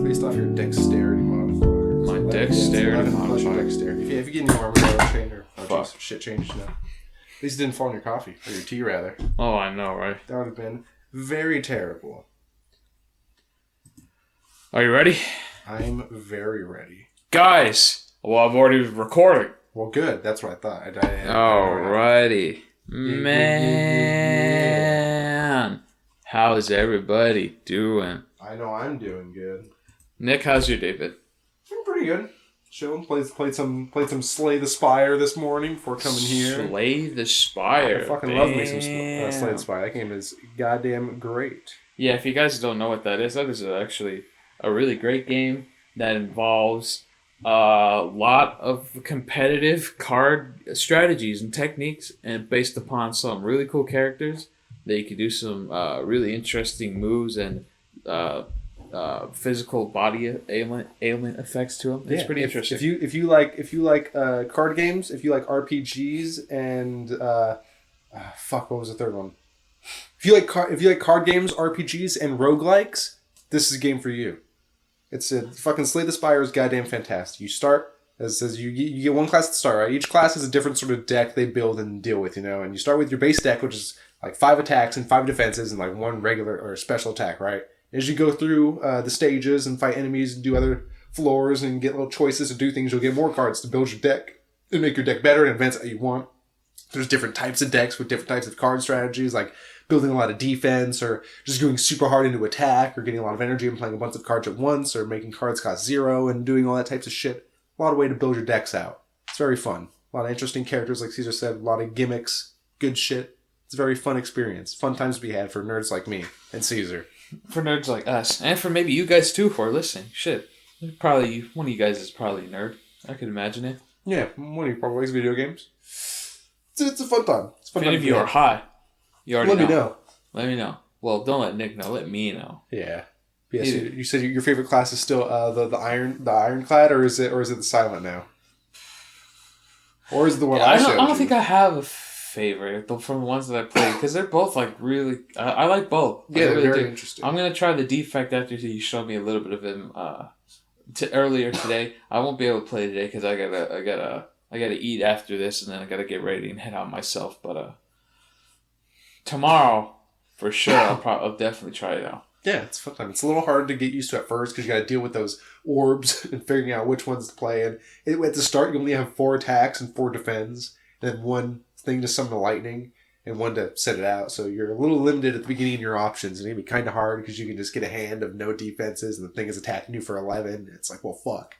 Based off your dexterity modifier. My dexterity modifier. If you get any armor change or shit change, no. At least it didn't fall in your coffee. Or your tea, rather. Oh, I know, right? That would have been very terrible. Are you ready? I'm very ready. Guys! Well, I've already recorded. Well, good. That's what I thought. Alrighty. Man. How's everybody doing? I know I'm doing good. Nick, how's your day been? I'm pretty good. Chilling. Played some Slay the Spire this morning before coming here. Slay the Spire. I fucking love me some Slay the Spire. That game is goddamn great. Yeah, if you guys don't know what that is actually a really great game that involves a lot of competitive card strategies and techniques, and based upon some really cool characters that you can do some really interesting moves and physical body ailment effects to them. It's pretty interesting. If you like card games, if you like RPGs, and what was the third one? If you like card games, RPGs, and roguelikes, this is a game for you. It's a fucking Slay the Spire is goddamn fantastic. You start, as it says, you get one class at the start, right? Each class has a different sort of deck they build and deal with, and you start with your base deck, which is like 5 attacks and 5 defenses and like 1 regular or special attack, right? As you go through the stages and fight enemies and do other floors and get little choices to do things, you'll get more cards to build your deck and make your deck better in events that you want. There's different types of decks with different types of card strategies, like building a lot of defense, or just going super hard into attack, or getting a lot of energy and playing a bunch of cards at once, or making cards cost 0 and doing all that types of shit. A lot of way to build your decks out. It's very fun. A lot of interesting characters, like Caesar said, a lot of gimmicks, good shit. It's a very fun experience. Fun times to be had for nerds like me and Caesar. For nerds like us, and for maybe you guys too who are listening. Shit. Probably one of you guys is probably a nerd. I could imagine it. Yeah, one of you probably likes video games. It's a fun time. It's a fun if any of you are high, you already Let me know. Let me know. Well, don't let Nick know. Let me know. Yeah. Yes. You said your favorite class is still the ironclad, or is it the silent now? Or is it the one I don't think I have a favorite from the ones that I played, because they're both like really. I like both. Yeah, they're very interesting. I'm gonna try the defect after you showed me a little bit of him earlier today. I won't be able to play today because I gotta eat after this, and then I gotta get ready and head out myself. But tomorrow, for sure, I'll definitely try it out. Yeah, it's fun time. It's a little hard to get used to at first because you got to deal with those orbs and figuring out which ones to play. And at the start, you only have 4 attacks and 4 defends, and then 1 thing to summon the lightning and 1 to set it out. So you're a little limited at the beginning in your options, and it can be kind of hard because you can just get a hand of no defenses, and the thing is attacking you for 11. It's like, well, fuck.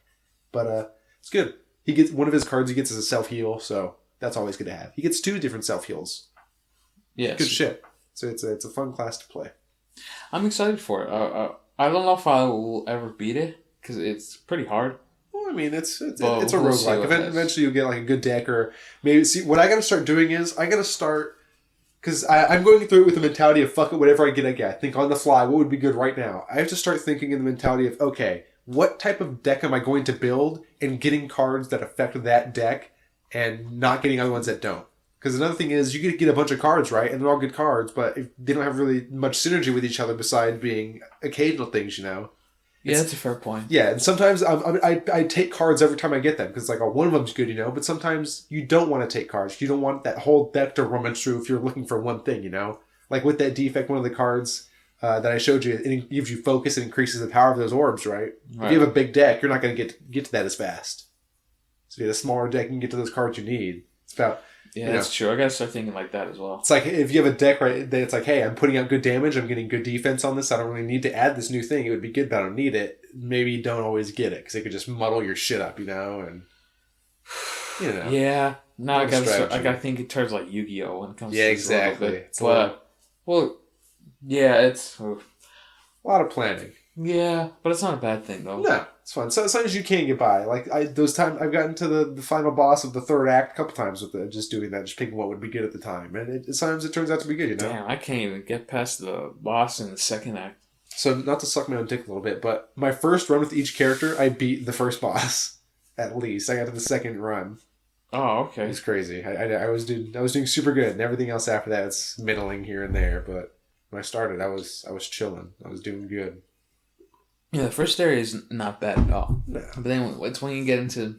But it's good. He gets one of his cards. He gets as a self heal, so that's always good to have. He gets 2 different self heals. Yes. Good shit. So it's a fun class to play. I'm excited for it. I don't know if I will ever beat it because it's pretty hard. Well, I mean, it's a roguelike. Eventually, you'll get like a good deck, or maybe see what I got to start doing is because I'm going through it with the mentality of fuck it, whatever I get. I think on the fly. What would be good right now? I have to start thinking in the mentality of okay, what type of deck am I going to build, and getting cards that affect that deck, and not getting other ones that don't. Because another thing is, you get a bunch of cards, right? And they're all good cards, but if they don't have really much synergy with each other besides being occasional things, Yeah, that's a fair point. Yeah, and sometimes I take cards every time I get them, because like one of them's good, but sometimes you don't want to take cards. You don't want that whole deck to rummage through if you're looking for one thing, Like with that defect, one of the cards that I showed you, it gives you focus and increases the power of those orbs, right? If you have a big deck, you're not going to get to that as fast. So if you have a smaller deck, you can get to those cards you need. It's about... Yeah, that's true. I gotta start thinking like that as well. It's like if you have a deck, right, then it's like, hey, I'm putting out good damage, I'm getting good defense on this, I don't really need to add this new thing. It would be good, but I don't need it. Maybe you don't always get it, because it could just muddle your shit up, and... Yeah. Now I gotta think in terms like Yu-Gi-Oh! When it comes to this exactly. It's a lot of planning. Yeah, but it's not a bad thing, though. No, it's fun. So as long as you can get by. Like, those times I've gotten to the final boss of the 3rd act a couple times with it, just doing that, just picking what would be good at the time. And sometimes it turns out to be good, Damn, I can't even get past the boss in the 2nd act. So, not to suck my own dick a little bit, but my first run with each character, I beat the first boss. At least. I got to the 2nd run. Oh, okay. It's crazy. I was doing super good, and everything else after that is middling here and there, but when I started, I was chilling. I was doing good. Yeah, the first area is not bad at all. No. But then it's when you get into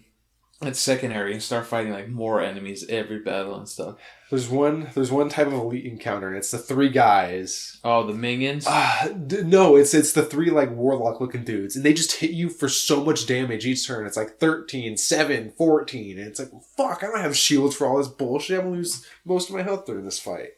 that second area and start fighting like more enemies every battle and stuff. There's one type of elite encounter, and it's the 3 guys. Oh, the minions? No, it's the 3 like warlock looking dudes, and they just hit you for so much damage each turn. It's like 13, 7, 14, and it's like, fuck, I don't have shields for all this bullshit. I'm gonna lose most of my health during this fight.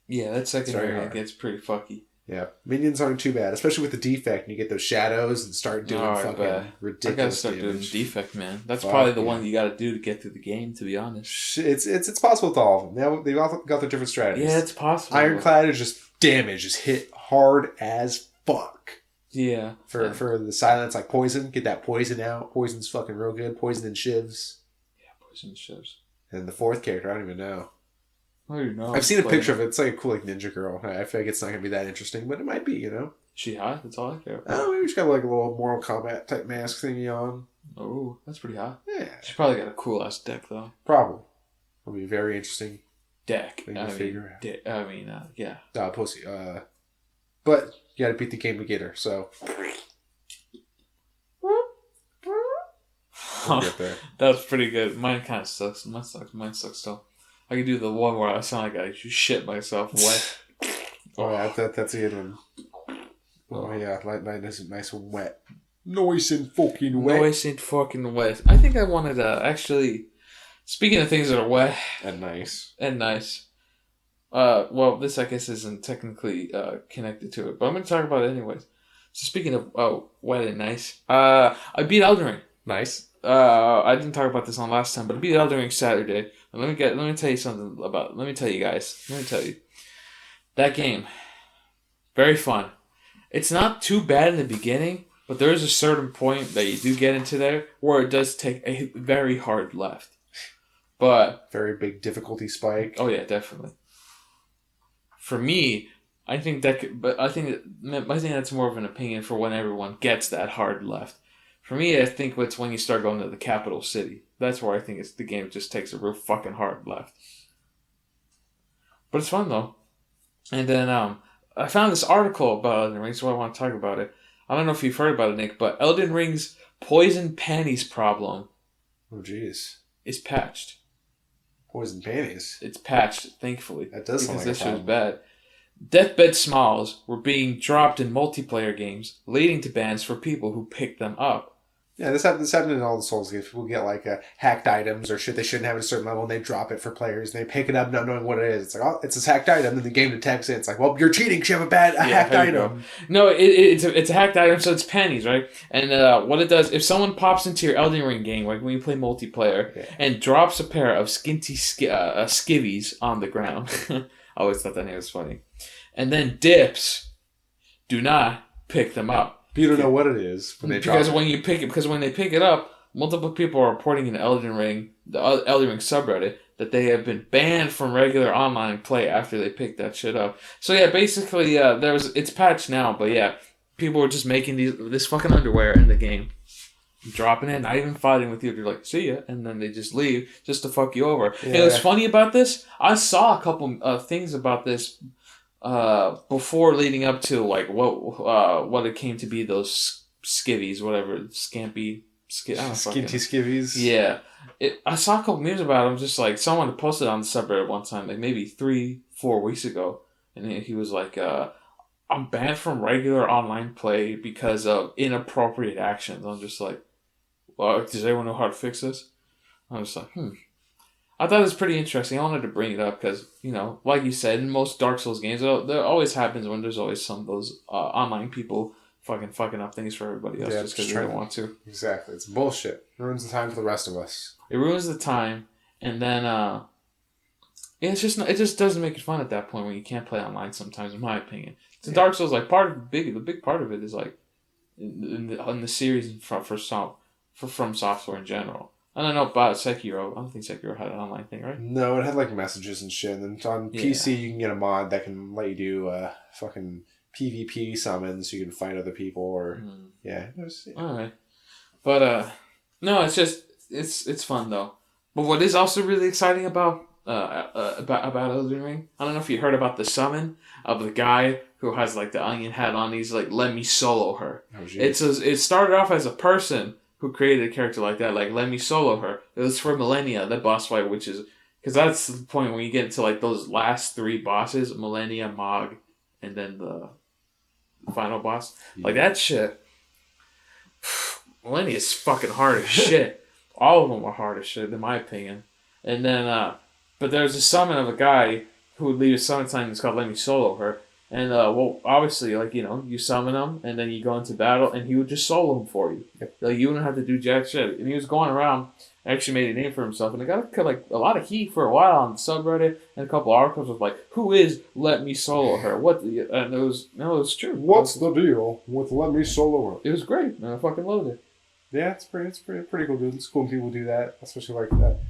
Yeah, that second area gets pretty fucky. Yeah, minions aren't too bad, especially with the defect, and you get those shadows and start doing fucking ridiculous I gotta start doing defect, man. That's probably the one you gotta do to get through the game, to be honest. It's possible with all of them. They've all got their different strategies. Yeah, it's possible. Ironclad is just damage, just hit hard as fuck. Yeah. For the silence, like poison, get that poison out. Poison's fucking real good. Poison and shivs. Yeah, poison and shivs. And the 4th character, I don't even know. I don't know. I've seen a picture of it. It's like a cool like ninja girl. I feel like it's not gonna be that interesting, but it might be. You know. She hot? That's all I care about. Oh, maybe she's got like a little Mortal Kombat type mask thingy on. Oh, that's pretty hot. Yeah. She's probably got a cool ass deck though. Probably. It'll be very interesting. Deck. Yeah. Pussy. But you gotta beat the game to get her, so. We'll get there. That was pretty good. Mine kind of sucks. Mine sucks still. I can do the one where I sound like I just shit myself wet. Oh, yeah, that's a good one. Oh, yeah, nice and wet. Nice and fucking wet. Nice and fucking wet. I think I wanted to actually... Speaking of things that are wet... And nice. Well, this I guess isn't technically connected to it, but I'm going to talk about it anyways. So speaking of wet and nice, I beat Elden Ring. Nice. I didn't talk about this on last time, but I beat Elden Ring Saturday. And let me tell you something about. Let me tell you guys. That game, very fun. It's not too bad in the beginning, but there is a certain point that you do get into there where it does take a very hard left. But very big difficulty spike. Oh yeah, definitely. For me, I think that's more of an opinion for when everyone gets that hard left. For me, I think it's when you start going to the capital city. That's where I think the game just takes a real fucking hard left. But it's fun though. And then I found this article about Elden Ring, so I want to talk about it. I don't know if you've heard about it, Nick, but Elden Ring's poison panties problem. Oh jeez. Is patched. Poison panties. It's patched, thankfully. That does sound like a problem. Because this was bad. Deathbed smiles were being dropped in multiplayer games, leading to bans for people who picked them up. Yeah, this happened in all the Souls games. People get like hacked items or shit they shouldn't have at a certain level, and they drop it for players, and they pick it up not knowing what it is. It's like, oh, it's a hacked item, and the game detects it. It's like, well, you're cheating because you have a hacked item. No, it's a hacked item, so it's panties, right? And what it does, if someone pops into your Elden Ring game, like when you play multiplayer, and drops a pair of skinty skivvies on the ground, I always thought that name was funny, and then dips, do not pick them up. You don't know what it is when they drop it. Because when they pick it up, multiple people are reporting in the Elden Ring subreddit that they have been banned from regular online play after they picked that shit up. So yeah, basically, it's patched now, but yeah, people were just making this fucking underwear in the game, dropping it, not even fighting with you. They're like, see ya, and then they just leave just to fuck you over. Yeah. Hey, what's funny about this? I saw a couple things about this. Before leading up to like what it came to be, those skivvies, whatever, skinty skivvies. Yeah, I saw a couple memes about them. Just like someone posted on the subreddit one time, like maybe 3-4 weeks ago, and he was like, "I'm banned from regular online play because of inappropriate actions." I'm just like, "Well, does anyone know how to fix this?" I'm just like, I thought it was pretty interesting. I wanted to bring it up because, like you said, in most Dark Souls games, there always happens when there's always some of those online people fucking up things for everybody else just because they don't want to. Exactly. It's bullshit. It ruins the time for the rest of us. It ruins the time, and then it just doesn't make it fun at that point when you can't play online sometimes, in my opinion. So Dark Souls, like the big part of it is like in the series from Software in general. I don't know about Sekiro. I don't think Sekiro had an online thing, right? No, it had like messages and shit. And then on PC, you can get a mod that can let you do fucking PvP summons. So you can fight other people or All right, but no, it's just it's fun though. But what is also really exciting about Elden Ring, I don't know if you heard about the summon of the guy who has like the onion hat on. He's like, let me solo her. Oh, it started off as a person who created a character like that, like, let me solo her. It was for Millennia, the boss fight, which is, because that's the point when you get into like those last 3 bosses, Millennia, Mog, and then the final boss. Yeah. Like that shit, Millennia is fucking hard as shit. All of them are hard as shit, in my opinion. And then, but there's a summon of a guy who would leave a summon sign that's called Let Me Solo Her. And, well, obviously, like, you know, you summon him, and then you go into battle, and he would just solo him for you. Yep. Like, you wouldn't have to do jack shit. And he was going around, actually made a name for himself, and it got, like, a lot of heat for a while on the subreddit, and a couple articles of, like, who is Let Me Solo Her? And it was true. What's the deal with Let Me Solo Her? It was great, and I fucking loved it. Yeah, it's pretty cool, dude. It's cool when people do that, especially like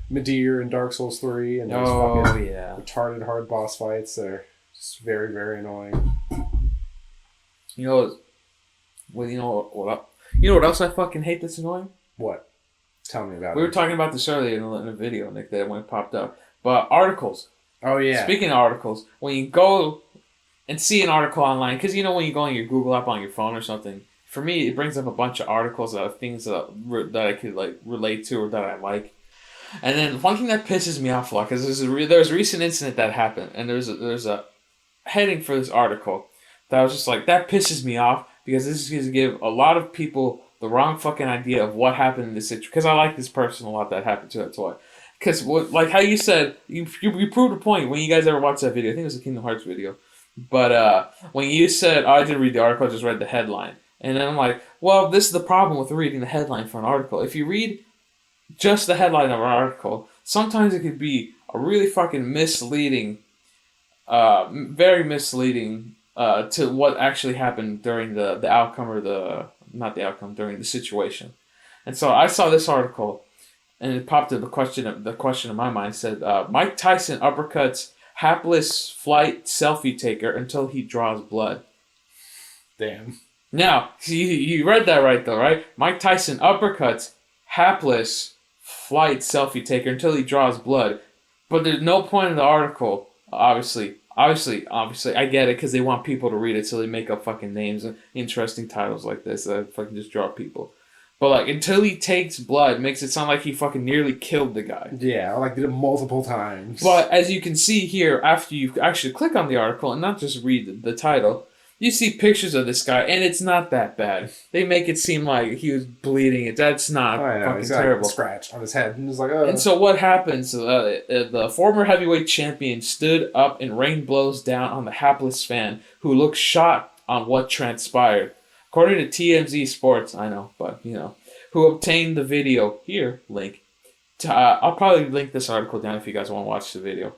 Medeer and Dark Souls 3, and those fucking retarded hard boss fights that are just very, very annoying. You know what else I fucking hate that's annoying? What? Tell me about it. We were talking about this earlier in a video, Nick, that when it popped up. But articles. Oh, yeah. Speaking of articles, when you go and see an article online, because you know when you go on your Google app on your phone or something, for me, it brings up a bunch of articles of things that I could like relate to or that I like. And then one thing that pisses me off a lot, because there's a recent incident that happened, and there's a heading for this article that I was just like, that pisses me off, because this is going to give a lot of people the wrong fucking idea of what happened in this situation. Because I like this person a lot that happened to, that's why. Because like how you said, you proved a point when you guys ever watched that video. I think it was a Kingdom Hearts video. But when you said, I didn't read the article, I just read the headline. And then I'm like, well, this is the problem with reading the headline for an article. If you read just the headline of an article, sometimes it could be a really fucking misleading, very misleading to what actually happened during the outcome or during the situation. And so I saw this article, and it popped up the question in my mind said, Mike Tyson uppercuts hapless flight selfie taker until he draws blood. Damn. Now, you read that right, though, right? Mike Tyson uppercuts hapless flight selfie taker until he draws blood. But there's no point in the article, obviously, I get it, because they want people to read it, so they make up fucking names and interesting titles like this that fucking just draw people. But, like, until he takes blood makes it sound like he fucking nearly killed the guy. Yeah, like did it multiple times. But as you can see here, after you actually click on the article and not just read the title, you see pictures of this guy, and it's not that bad. They make it seem like he was bleeding. That's not fucking terrible. He's got a scratch on his head, and he's like, oh. And so what happens? The former heavyweight champion stood up and rained blows down on the hapless fan, who looked shocked on what transpired. According to TMZ Sports, I know, but you know, who obtained the video here, link. I'll probably link this article down if you guys want to watch the video.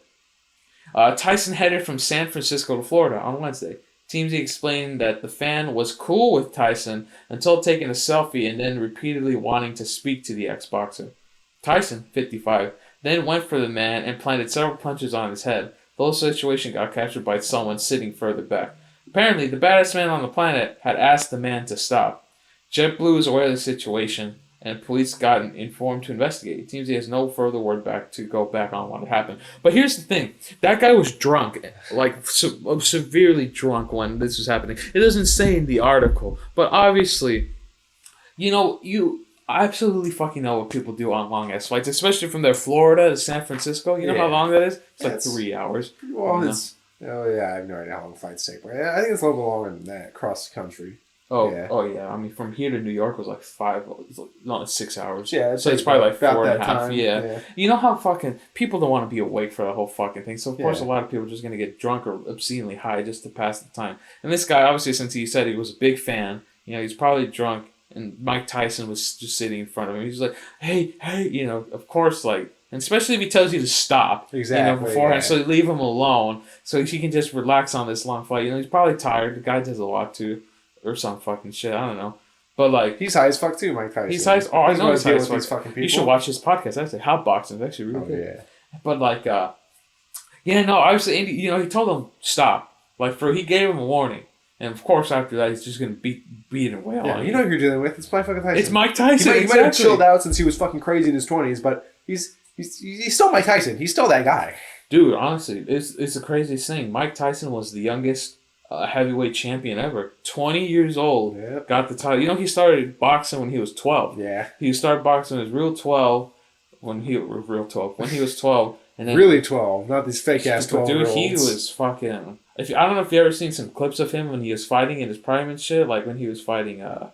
Tyson headed from San Francisco to Florida on Wednesday. TMZ explained that the fan was cool with Tyson until taking a selfie and then repeatedly wanting to speak to the ex-boxer. Tyson, 55, then went for the man and planted several punches on his head. The whole situation got captured by someone sitting further back. Apparently, the baddest man on the planet had asked the man to stop. JetBlue is aware of the situation, and police got informed to investigate. TMZ has no further word to go back on what happened. But here's the thing. That guy was drunk, like severely drunk when this was happening. It doesn't say in the article, but obviously, you absolutely fucking know what people do on long-ass flights, especially from their Florida to San Francisco. You know how long that is? It's like 3 hours. Well, I have no idea how long flights take. But I think it's a little bit longer than that across the country. Oh yeah. I mean, from here to New York was like 6 hours. Yeah, so it's probably like 4.5. Time. Yeah. You know how fucking people don't want to be awake for the whole fucking thing. So of course a lot of people are just gonna get drunk or obscenely high just to pass the time. And this guy, obviously, since he said he was a big fan, he's probably drunk. And Mike Tyson was just sitting in front of him. He's like, hey, of course, like. And especially if he tells you to stop, beforehand, so leave him alone, so he can just relax on this long flight. He's probably tired. The guy does a lot too, or some fucking shit. I don't know, but like he's high as fuck too, Mike Tyson. He's high as I know he's high as fuck. Fucking people. You should watch his podcast. Actually, Hot Boxing is actually really good. Yeah. But like, obviously, Andy, he told him stop. Like he gave him a warning. And of course, after that, he's just gonna beat it well. Yeah, you know who you're dealing with. It's Mike fucking Tyson. It's Mike Tyson. He might have chilled out since he was fucking crazy in his 20s, but he's still Mike Tyson. He's still that guy. Dude, honestly, it's the craziest thing. Mike Tyson was the youngest heavyweight champion ever. 20 years old. Yep. Got the title. You know, he started boxing when he was 12. Yeah. He started boxing as real 12 when he was 12. And then, really 12, not these fake ass 12 dude, year olds. he was fucking. I don't know if you ever seen some clips of him when he was fighting in his prime and shit. Like when he was fighting. What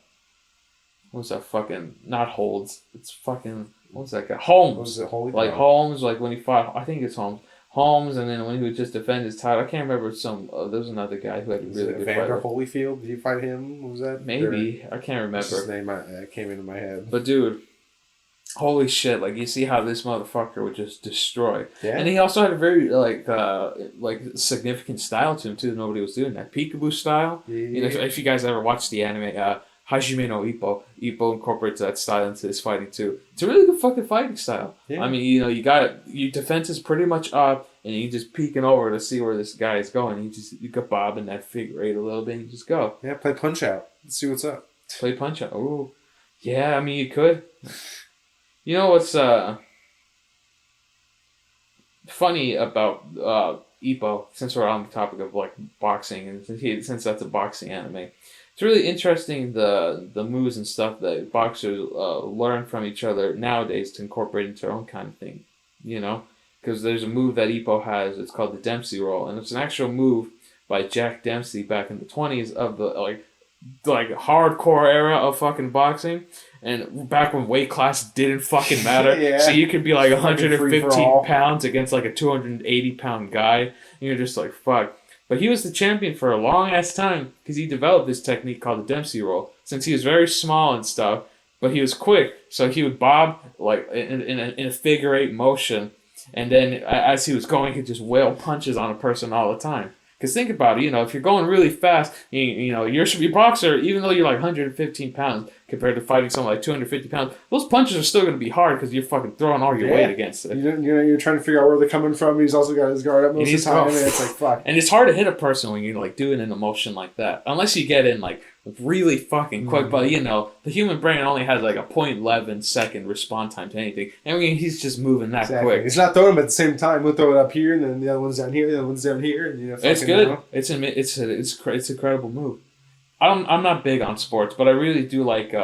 was that fucking? Not Holds. It's fucking. What was that guy? Holmes. What was it? Holy like God. Holmes. Like when he fought. I think it's Holmes. Holmes, and then when he would just defend his title, I can't remember some. There was another guy who had a really good fight. Evander Holyfield? Did you fight him? What was that? Maybe I can't remember. His name came into my head. But dude, holy shit! Like you see how this motherfucker would just destroy. Yeah. And he also had a very like significant style to him too. Nobody was doing that peekaboo style. Yeah. You know, if you guys ever watched the anime, Hajime no Ippo incorporates that style into his fighting too. It's a really good fucking fighting style. Yeah. I mean, you know, your defense is pretty much up, and you just peeking over to see where this guy is going. You got bob in that figure eight a little bit, and you just go. Yeah, play Punch Out. Let's see what's up. Play Punch Out. Ooh, yeah. I mean, you could. You know what's funny about Ippo? Since we're on the topic of like boxing, and since that's a boxing anime. It's really interesting the moves and stuff that boxers learn from each other nowadays to incorporate into their own kind of thing, you know? Because there's a move that Ippo has, it's called the Dempsey Roll, and it's an actual move by Jack Dempsey back in the 20s of the like hardcore era of fucking boxing, and back when weight class didn't fucking matter. Yeah. So you could be like 115 pounds against like a 280 pound guy, and you're just like, fuck. But he was the champion for a long ass time because he developed this technique called the Dempsey Roll. Since he was very small and stuff, but he was quick, so he would bob like in a figure eight motion, and then as he was going, he'd just wail punches on a person all the time. Because think about it, you know, if you're going really fast, you know, you're a boxer, even though you're like 115 pounds compared to fighting someone like 250 pounds, those punches are still going to be hard because you're fucking throwing all your weight against it. You're trying to figure out where they're coming from. He's also got his guard up most of the time, and it's like, fuck. And it's hard to hit a person when you're like doing an emotion like that, unless you get in like really fucking quick. But you know, the human brain only has like a 0.11 second response time to anything. I mean, he's just moving that quick. He's not throwing them at the same time. We'll throw it up here, and then the other one's down here, the other one's down here, and you know. It's good. It's a credible move. I'm not big on sports, but I really do like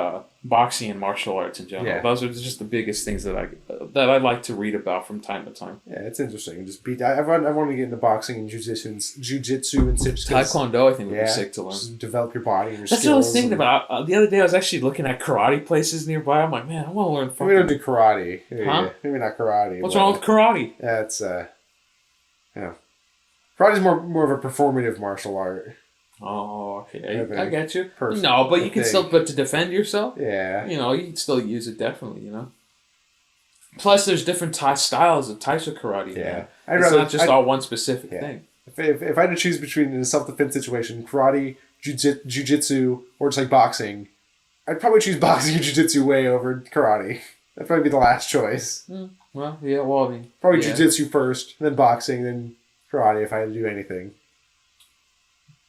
boxing and martial arts in general. Yeah. Those are just the biggest things that I like to read about from time to time. Yeah, it's interesting. Just I want to get into boxing and jiu-jitsu and such. Taekwondo, I think would be sick to learn. Just develop your body and your skills. That's what I was thinking about. The other day, I was actually looking at karate places nearby. I'm like, man, I want to learn fucking... We don't do karate. Huh? Maybe not karate. What's wrong with karate? That's, yeah. Karate's more of a performative martial art. Oh, okay. I get you. No, but you can still, but to defend yourself, yeah, you know, you can still use it definitely, you know. Plus, there's different styles of types of karate. Yeah, it's not just all one specific thing. If I had to choose between in a self-defense situation, karate, jiu-jitsu, or just like boxing, I'd probably choose boxing and jiu-jitsu way over karate. That'd probably be the last choice. Well, yeah, well, I mean, probably jiu-jitsu first, then boxing, then karate if I had to do anything.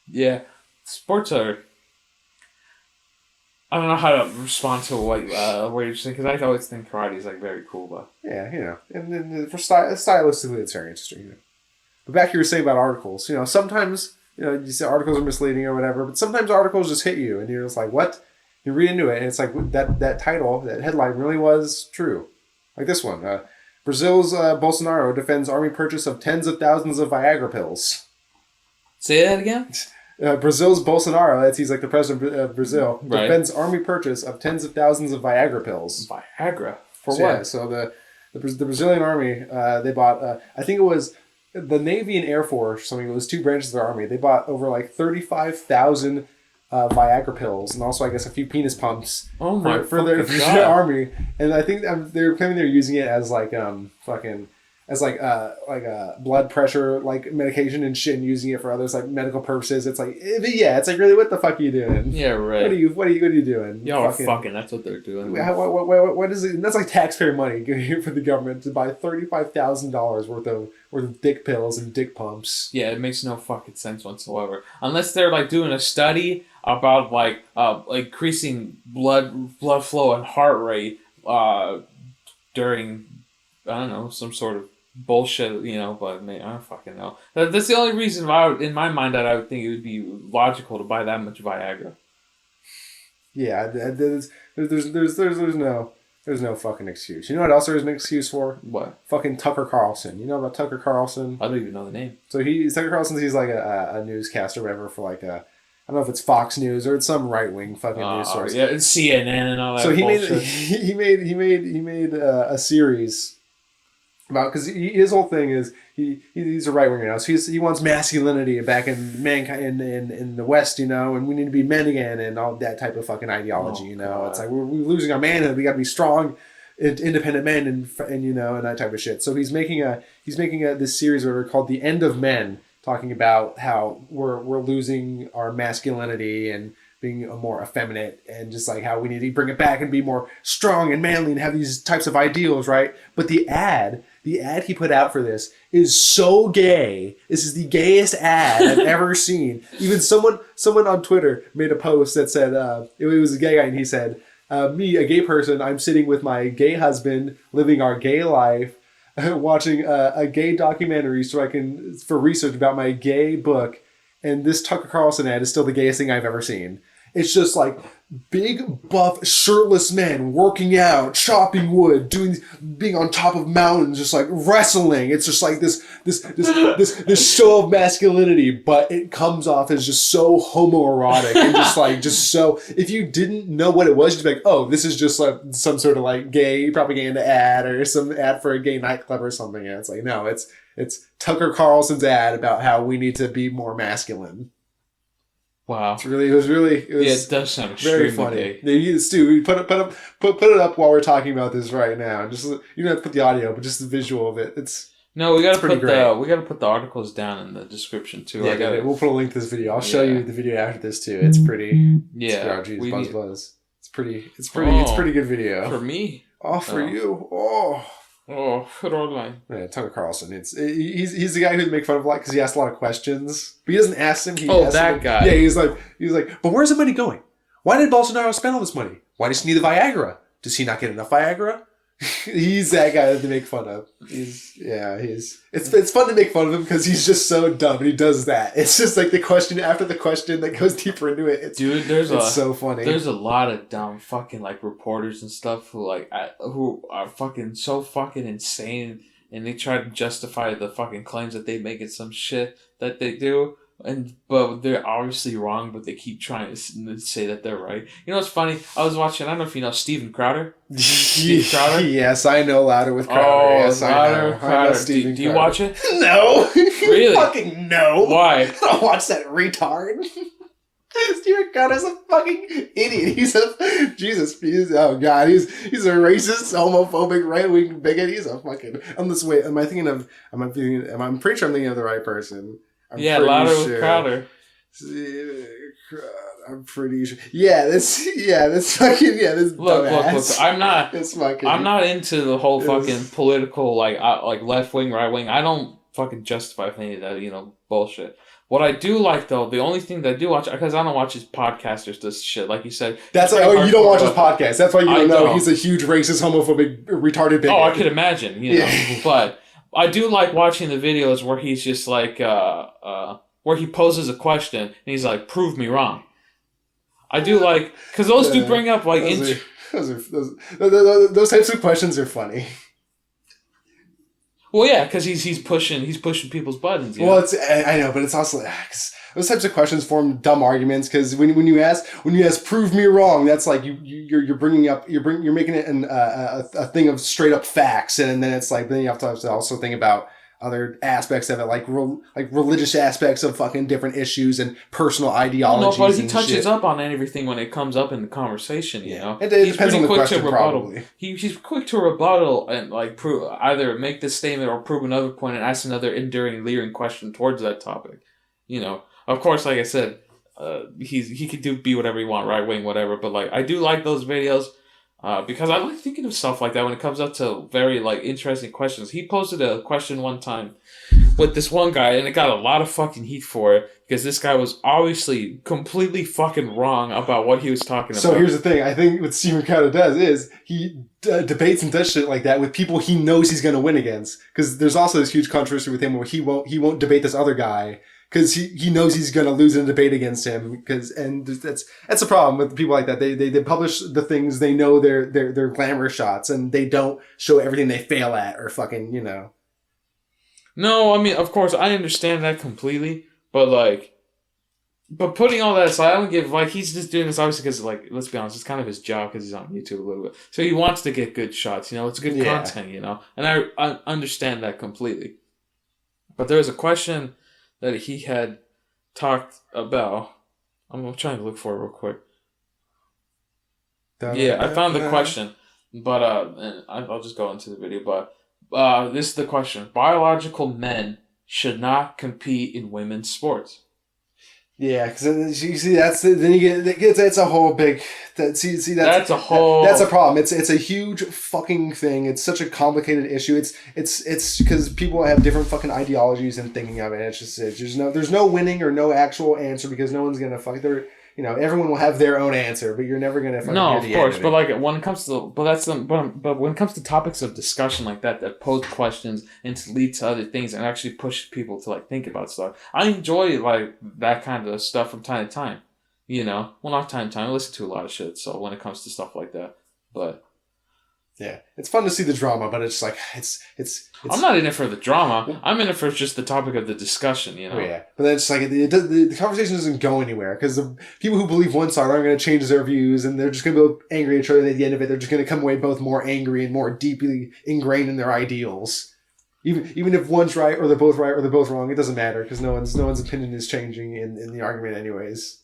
Yeah, sports are... I don't know how to respond to what you're saying, because I always think karate is like very cool, but... Yeah, you know, and then for stylistically it's very interesting. You know? But back you were saying about articles, you know, sometimes, you know, you say articles are misleading or whatever, but sometimes articles just hit you, and you're just like, what? You read into it, and it's like, that title, that headline really was true. Like this one, Brazil's Bolsonaro defends army purchase of tens of thousands of Viagra pills. Say that again? Brazil's Bolsonaro, he's like the president of Brazil, defends army purchase of tens of thousands of Viagra pills. Viagra? For what? Yeah, so the Brazilian army, they bought, I think it was the Navy and Air Force, something, it was two branches of their army, they bought over like 35,000 Viagra pills, and also I guess a few penis pumps for their army. And I think they were claiming they were using it as like as like a blood pressure like medication and shit, and using it for others like medical purposes. It's like, yeah, it's like, really, what the fuck are you doing? Yeah, right. What are you doing? Y'all are fucking. That's what they're doing. What is it? That's like taxpayer money for the government to buy $35,000 worth of dick pills and dick pumps. Yeah, it makes no fucking sense whatsoever. Unless they're like doing a study about like increasing blood flow and heart rate during, I don't know, some sort of bullshit, but man, I don't fucking know. That's the only reason why, in my mind, that I would think it would be logical to buy that much Viagra. Yeah, there's no fucking excuse. You know what else there's an excuse for? What? Fucking Tucker Carlson. You know about Tucker Carlson? I don't even know the name. So Tucker Carlson's he's like a newscaster or whatever for like a, I don't know if it's Fox News or it's some right wing fucking news source. Yeah, it's CNN and all that. So bullshit. he made a series about, because his whole thing is he's a right winger now, so he wants masculinity back in mankind in the West, and we need to be men again and all that type of fucking ideology. God. It's like we're losing our manhood. We got to be strong, independent men and that type of shit. So he's making this series whatever called The End of Men, talking about how we're losing our masculinity and being more effeminate, and just like how we need to bring it back and be more strong and manly and have these types of ideals, right? But the ad he put out for this is so gay. This is the gayest ad I've ever seen. Even someone on Twitter made a post that said, it was a gay guy, and he said, me, a gay person, I'm sitting with my gay husband, living our gay life, watching a gay documentary for research about my gay book, and this Tucker Carlson ad is still the gayest thing I've ever seen. It's just like big, buff, shirtless men working out, chopping wood, being on top of mountains, just like wrestling. It's just like this show of masculinity, but it comes off as just so homoerotic and just so. If you didn't know what it was, you'd be like, oh, this is just like some sort of like gay propaganda ad or some ad for a gay nightclub or something. And it's like, no, it's Tucker Carlson's ad about how we need to be more masculine. Wow. It was it does sound extremely very funny. gay. Stu, put it up while we're talking about this right now. Just you don't have to put the audio, but just the visual of it. No, we gotta put the articles down in the description too. Yeah, we'll put a link to this video. I'll show you the video after this too. It's pretty. Yeah. Buzz. It's pretty good video. For me. Oh, for you. Oh. Oh, Caroline. Yeah, Tucker Carlson. He's the guy who'd make fun of a lot because he asks a lot of questions. But he doesn't ask him. Guy. Yeah, he's like, but where's the money going? Why did Bolsonaro spend all this money? Why does he need the Viagra? Does he not get enough Viagra? He's that guy that they make fun of. It's fun to make fun of him because he's just so dumb and he does that. It's just like the question after the question that goes deeper into it. It's so funny. There's a lot of dumb fucking like reporters and stuff who are fucking so fucking insane, and they try to justify the fucking claims that they make in some shit that they do. But they're obviously wrong, but they keep trying to say that they're right. You know what's funny? I was watching, I don't know if you know Steven Crowder. Steven Crowder? Yes, I know Louder with Crowder. Oh, yes, Louder, Crowder. I know Steven do you Crowder. watch it? No. Really? Fucking no. Why? I don't watch that retard. Steven Crowder's a fucking idiot. He's a racist, homophobic, right wing bigot. He's a fucking. I'm pretty sure I'm thinking of the right person. Louder with Crowder. I'm pretty sure. This Look. I'm not into the whole fucking political like left wing, right wing. I don't fucking justify any of that bullshit. What I do like though, the only thing that I do watch, because I don't watch his podcasters, this shit, like you said. That's like, you don't watch his podcast. That's why you don't know he's a huge racist, homophobic, retarded bigot. Oh, I could imagine, but. I do like watching the videos where he's just like, where he poses a question and he's like, prove me wrong. I do like, because those do bring up like... Those types of questions are funny. Well, yeah, because he's pushing people's buttons. Well, I know, but it's also... Those types of questions form dumb arguments because when you ask prove me wrong, that's like you're making it a thing of straight up facts, and then it's like then you have to also think about other aspects of it, like religious aspects of fucking different issues and personal ideologies. No, but he touches up on everything when it comes up in the conversation. It depends on the question, probably. He's quick to rebuttal and like either make this statement or prove another point and ask another enduring, leering question towards that topic. Of course, like I said, he could be whatever he want, right wing, whatever. But like, I do like those videos because I like thinking of stuff like that when it comes up to very like interesting questions. He posted a question one time with this one guy, and it got a lot of fucking heat for it because this guy was obviously completely fucking wrong about what he was talking about. So here's the thing. I think what Steven Crowder does is he debates and does shit like that with people he knows he's going to win against. Because there's also this huge controversy with him where he won't debate this other guy because he knows he's going to lose in a debate against him. And that's a problem with people like that. They publish the things they know they're glamour shots, and they don't show everything they fail at or fucking, you know. No, I mean, of course, I understand that completely, but putting all that aside, I don't give, he's just doing this obviously because, let's be honest, it's kind of his job because he's on YouTube a little bit. So he wants to get good shots, it's good content, and I understand that completely. But there was a question that he had talked about. I'm trying to look for it real quick. I found the question, but and I'll just go into the video, but this is the question. Biological men should not compete in women's sports. Yeah, because you see, that's a whole big. That's a problem. It's a huge fucking thing. It's such a complicated issue. It's because people have different fucking ideologies and thinking of it. It's there's no winning or no actual answer because no one's gonna fuck their. Everyone will have their own answer, but you're never gonna fucking no, hear of the course. end of it. But when it comes to but when it comes to topics of discussion like that pose questions and to lead to other things and actually push people to think about stuff, I enjoy that kind of stuff from time to time. Well, not time to time. I listen to a lot of shit. So when it comes to stuff like that, but. Yeah, it's fun to see the drama, but it's it's. I'm not in it for the drama. I'm in it for just the topic of the discussion, Oh, yeah, but then it's the conversation doesn't go anywhere because the people who believe one side aren't going to change their views, and they're just going to be angry at each other. At the end of it, they're just going to come away both more angry and more deeply ingrained in their ideals. Even if one's right or they're both right or they're both wrong, it doesn't matter because no one's opinion is changing in the argument anyways.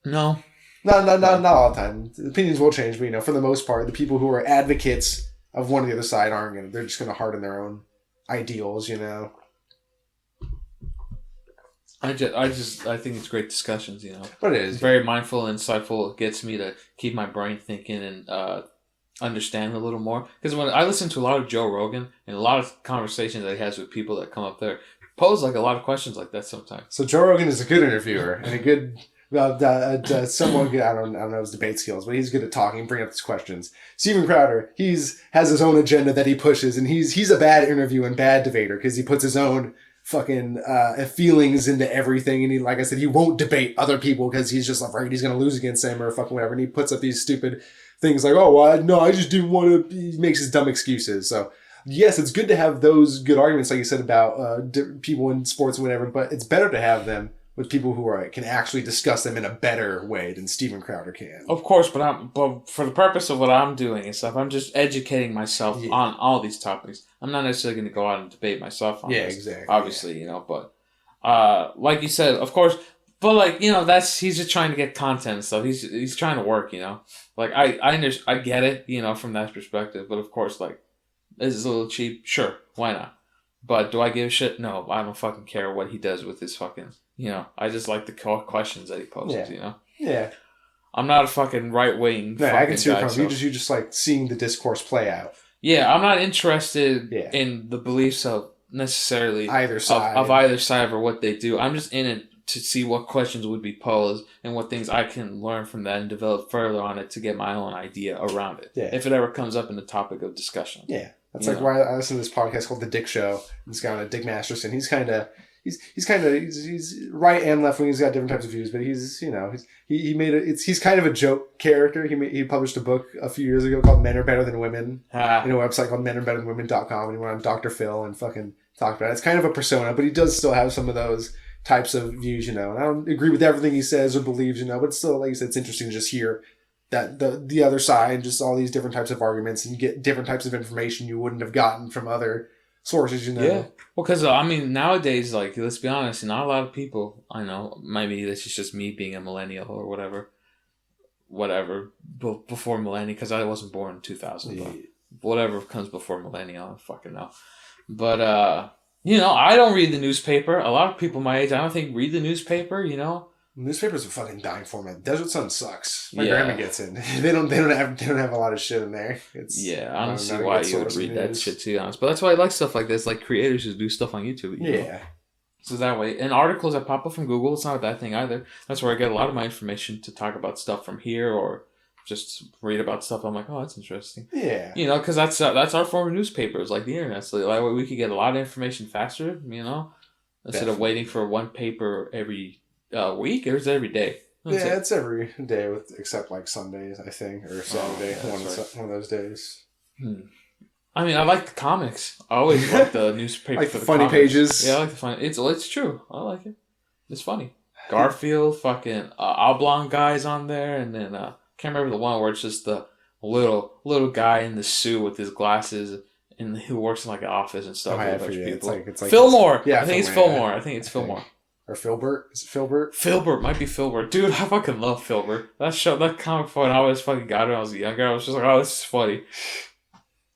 No. Not all the time. The opinions will change, but for the most part, the people who are advocates of one or the other side they're just going to harden their own ideals, I think it's great discussions, But it is. It's very mindful and insightful. It gets me to keep my brain thinking and understand a little more. Because when I listen to a lot of Joe Rogan and a lot of conversations that he has with people that come up there, pose a lot of questions like that sometimes. So Joe Rogan is a good interviewer and a good... somewhat good. I don't know his debate skills, but he's good at talking, bringing up these questions. Steven Crowder, has his own agenda that he pushes, and he's a bad interview and bad debater because he puts his own fucking feelings into everything, and like I said, he won't debate other people because he's just afraid he's gonna lose against them or fucking whatever, and he puts up these stupid things like, oh, well, no, I just didn't want to. He makes his dumb excuses. So yes, it's good to have those good arguments, like you said about people in sports and whatever, but it's better to have them with people who can actually discuss them in a better way than Steven Crowder can. Of course, but for the purpose of what I'm doing and stuff, I'm just educating myself on all these topics. I'm not necessarily going to go out and debate myself on this. Exactly. Obviously, but like you said, of course, but he's just trying to get content and stuff. He's trying to work, I get it, from that perspective. But of course, this is a little cheap. Sure, why not? But do I give a shit? No, I don't fucking care what he does with his fucking. I just like the questions that he poses, Yeah. I'm not a fucking right-wing No, I can see your guy, problem. so. You just like seeing the discourse play out. Yeah, I'm not interested in the beliefs of necessarily either side. Of either side or what they do. I'm just in it to see what questions would be posed and what things I can learn from that and develop further on it to get my own idea around it. Yeah. If it ever comes up in the topic of discussion. Yeah. That's why I listen to this podcast called The Dick Show. This guy on Dick Masterson. He's right and left wing. He's got different types of views, but he's kind of a joke character. He published a book a few years ago called Men Are Better Than Women. A website called menarbetterthanwomen.com, and he went on Dr. Phil and fucking talked about it. It's kind of a persona, but he does still have some of those types of views, and I don't agree with everything he says or believes, but still, like you said, it's interesting to just hear that the other side, just all these different types of arguments, and you get different types of information you wouldn't have gotten from other sources, Yeah. Well, because, nowadays, let's be honest, not a lot of people, I know, maybe this is just me being a millennial or whatever, before millennial, because I wasn't born in 2000, but whatever comes before millennial, I don't fucking know. But, I don't read the newspaper. A lot of people my age, I don't think, read the newspaper, Newspapers are fucking dying for me. Desert Sun sucks. My Yeah. grandma gets in. They don't have a lot of shit in there. It's I don't see not a why good you would source of read that news. shit, to be honest. But that's why I like stuff like this. Like creators who do stuff on YouTube. You know? Yeah. So that way, and articles that pop up from Google, it's not a bad thing either. That's where I get a lot of my information to talk about stuff from here, or just read about stuff. I'm like, oh, that's interesting. Yeah. You know, because that's our form of newspapers, like the internet. So that way we could get a lot of information faster. You know, instead of waiting for one paper every week, or is it every day? It's every day, except like Sundays, I think, or Saturday. One of those days. I mean, I like the comics. I always like the newspaper. Like for the funny comics. pages. Yeah, I like the funny. It's true. I like it. It's funny. Garfield, fucking oblong guys on there, and then can't remember the one where it's just the little guy in the suit with his glasses, and who works in like an office and stuff. Oh, with a bunch of people. It's like Fillmore. Yeah, I think it's Fillmore. I think it's Fillmore. Or Filbert. Is it Filbert? Filbert might be Filbert. Dude, I fucking love Filbert. That comic book, I always fucking got it when I was younger. I was just like, oh, this is funny.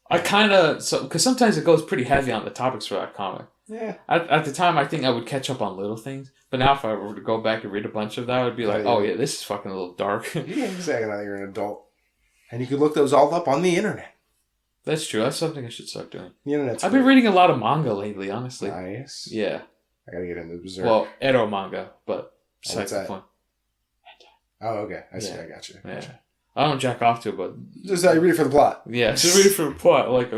I kind of, because sometimes it goes pretty heavy on the topics for that comic. Yeah. At the time, I think I would catch up on little things. But now if I were to go back and read a bunch of that, I would be like, oh yeah, this is fucking a little dark. Yeah, exactly. Now that you're an adult. And you can look those all up on the internet. That's true. That's something I should start doing. The internet's I've been reading a lot of manga lately, honestly. Nice. Yeah. I gotta get into Berserk. Well, ero manga, but besides the point. Oh, okay. I see. I got you. Yeah. I don't jack off to it, but just you read it for the plot. Yeah, just read it for the plot, like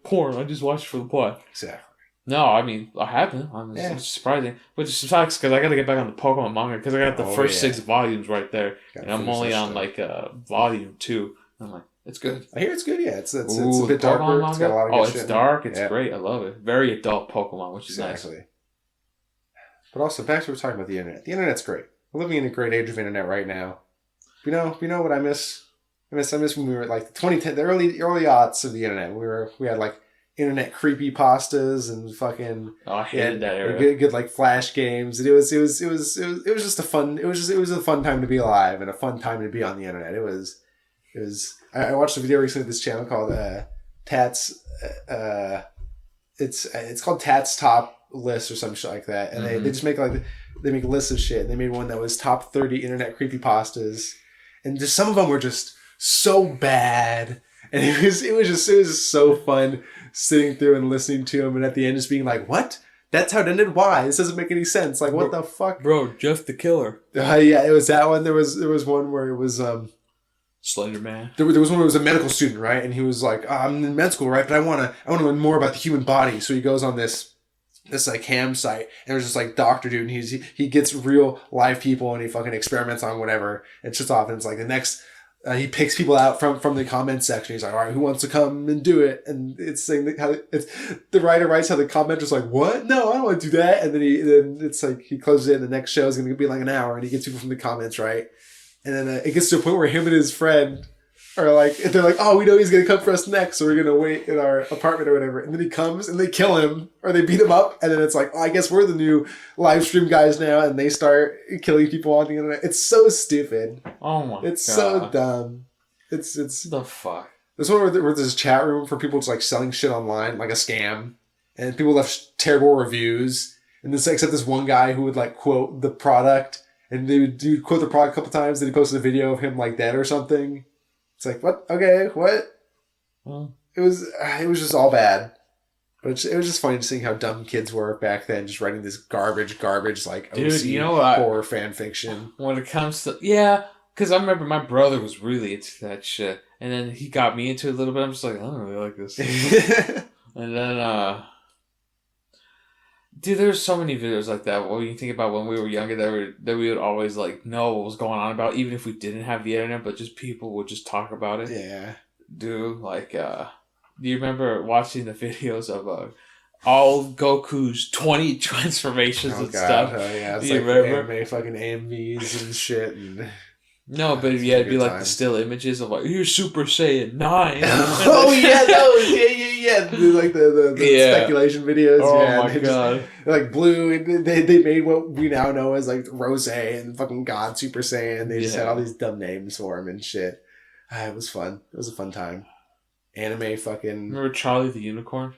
porn. I just watch it for the plot. Exactly. No, I mean I haven't. It's surprising, which sucks because I got to get back on the Pokemon manga because I got the first 6 volumes right there, and I'm only on like volume 2. I'm like, it's good. I hear it's good. Yeah, it's a bit darker. It's got a lot of good shit. It's dark. It's great. I love it. Very adult Pokemon, which is nice. But also, back to what we're talking about the internet. The internet's great. We're living in a great age of internet right now. You know what I miss? I miss when we were like the 2010, the early aughts of the internet. We had like internet creepy pastas and fucking. Oh, I hated that era. Good like flash games. And it was just a fun. It was a fun time to be alive and a fun time to be on the internet. It was. I watched a video recently of this channel called Tats. It's called Tats Top List or some shit like that, and they just make they make lists of shit. And they made one that was top 30 internet creepypastas, and just some of them were just so bad, and it was just so fun sitting through and listening to them, and at the end just being like, what? That's how it ended? Why? This doesn't make any sense. Like, what the fuck? Bro, Jeff the Killer. Yeah, it was that one. There was one where it was Slender Man. There was one where it was a medical student, right? And he was like, I'm in med school, right? But I want to learn more about the human body. So he goes on this like ham site, and there's this like doctor dude, and he gets real live people, and he fucking experiments on whatever. And shits off, and it's like the next, he picks people out from the comment section. He's like, all right, who wants to come and do it? And it's saying the writer writes how the commenter's like, what? No, I don't want to do that. And then it's like he closes it, and the next show is going to be like an hour, and he gets people from the comments, right? And then it gets to a point where him and his friend are like, they're like, oh, we know he's going to come for us next, so we're going to wait in our apartment or whatever. And then he comes and they kill him or they beat him up. And then it's like, oh, I guess we're the new live stream guys now. And they start killing people on the internet. It's so stupid. Oh my God. It's so dumb. It's the fuck. There's one where there's this chat room for people just like selling shit online, like a scam. And people left terrible reviews. And this, except this one guy who would like quote the product. And they would quote the product a couple times. Then he posted a video of him like dead or something. It's like, what? Okay, what? Well, It was just all bad. But it was just funny to see how dumb kids were back then, just writing this garbage like dude, OC you know what? horror fan fiction. When it comes to because I remember my brother was really into that shit, and then he got me into it a little bit. I'm just like, I don't really like this. And then dude, there's so many videos like that. When you think about when we were younger, that we would always like know what was going on about, even if we didn't have the internet, but just people would just talk about it. Yeah. Dude, like, do you remember watching the videos of all Goku's 20 transformations and stuff? Oh yeah, it's do you like remember? anime fucking AMVs and shit. And no, but yeah, it'd be like the still images of like, here's Super Saiyan 9. Oh yeah, those, yeah. Like the speculation videos. Oh yeah, my God. They're like blue, and they made what we now know as like Rose and fucking God Super Saiyan. They just had all these dumb names for him and shit. It was fun. It was a fun time. Anime fucking. Remember Charlie the Unicorn?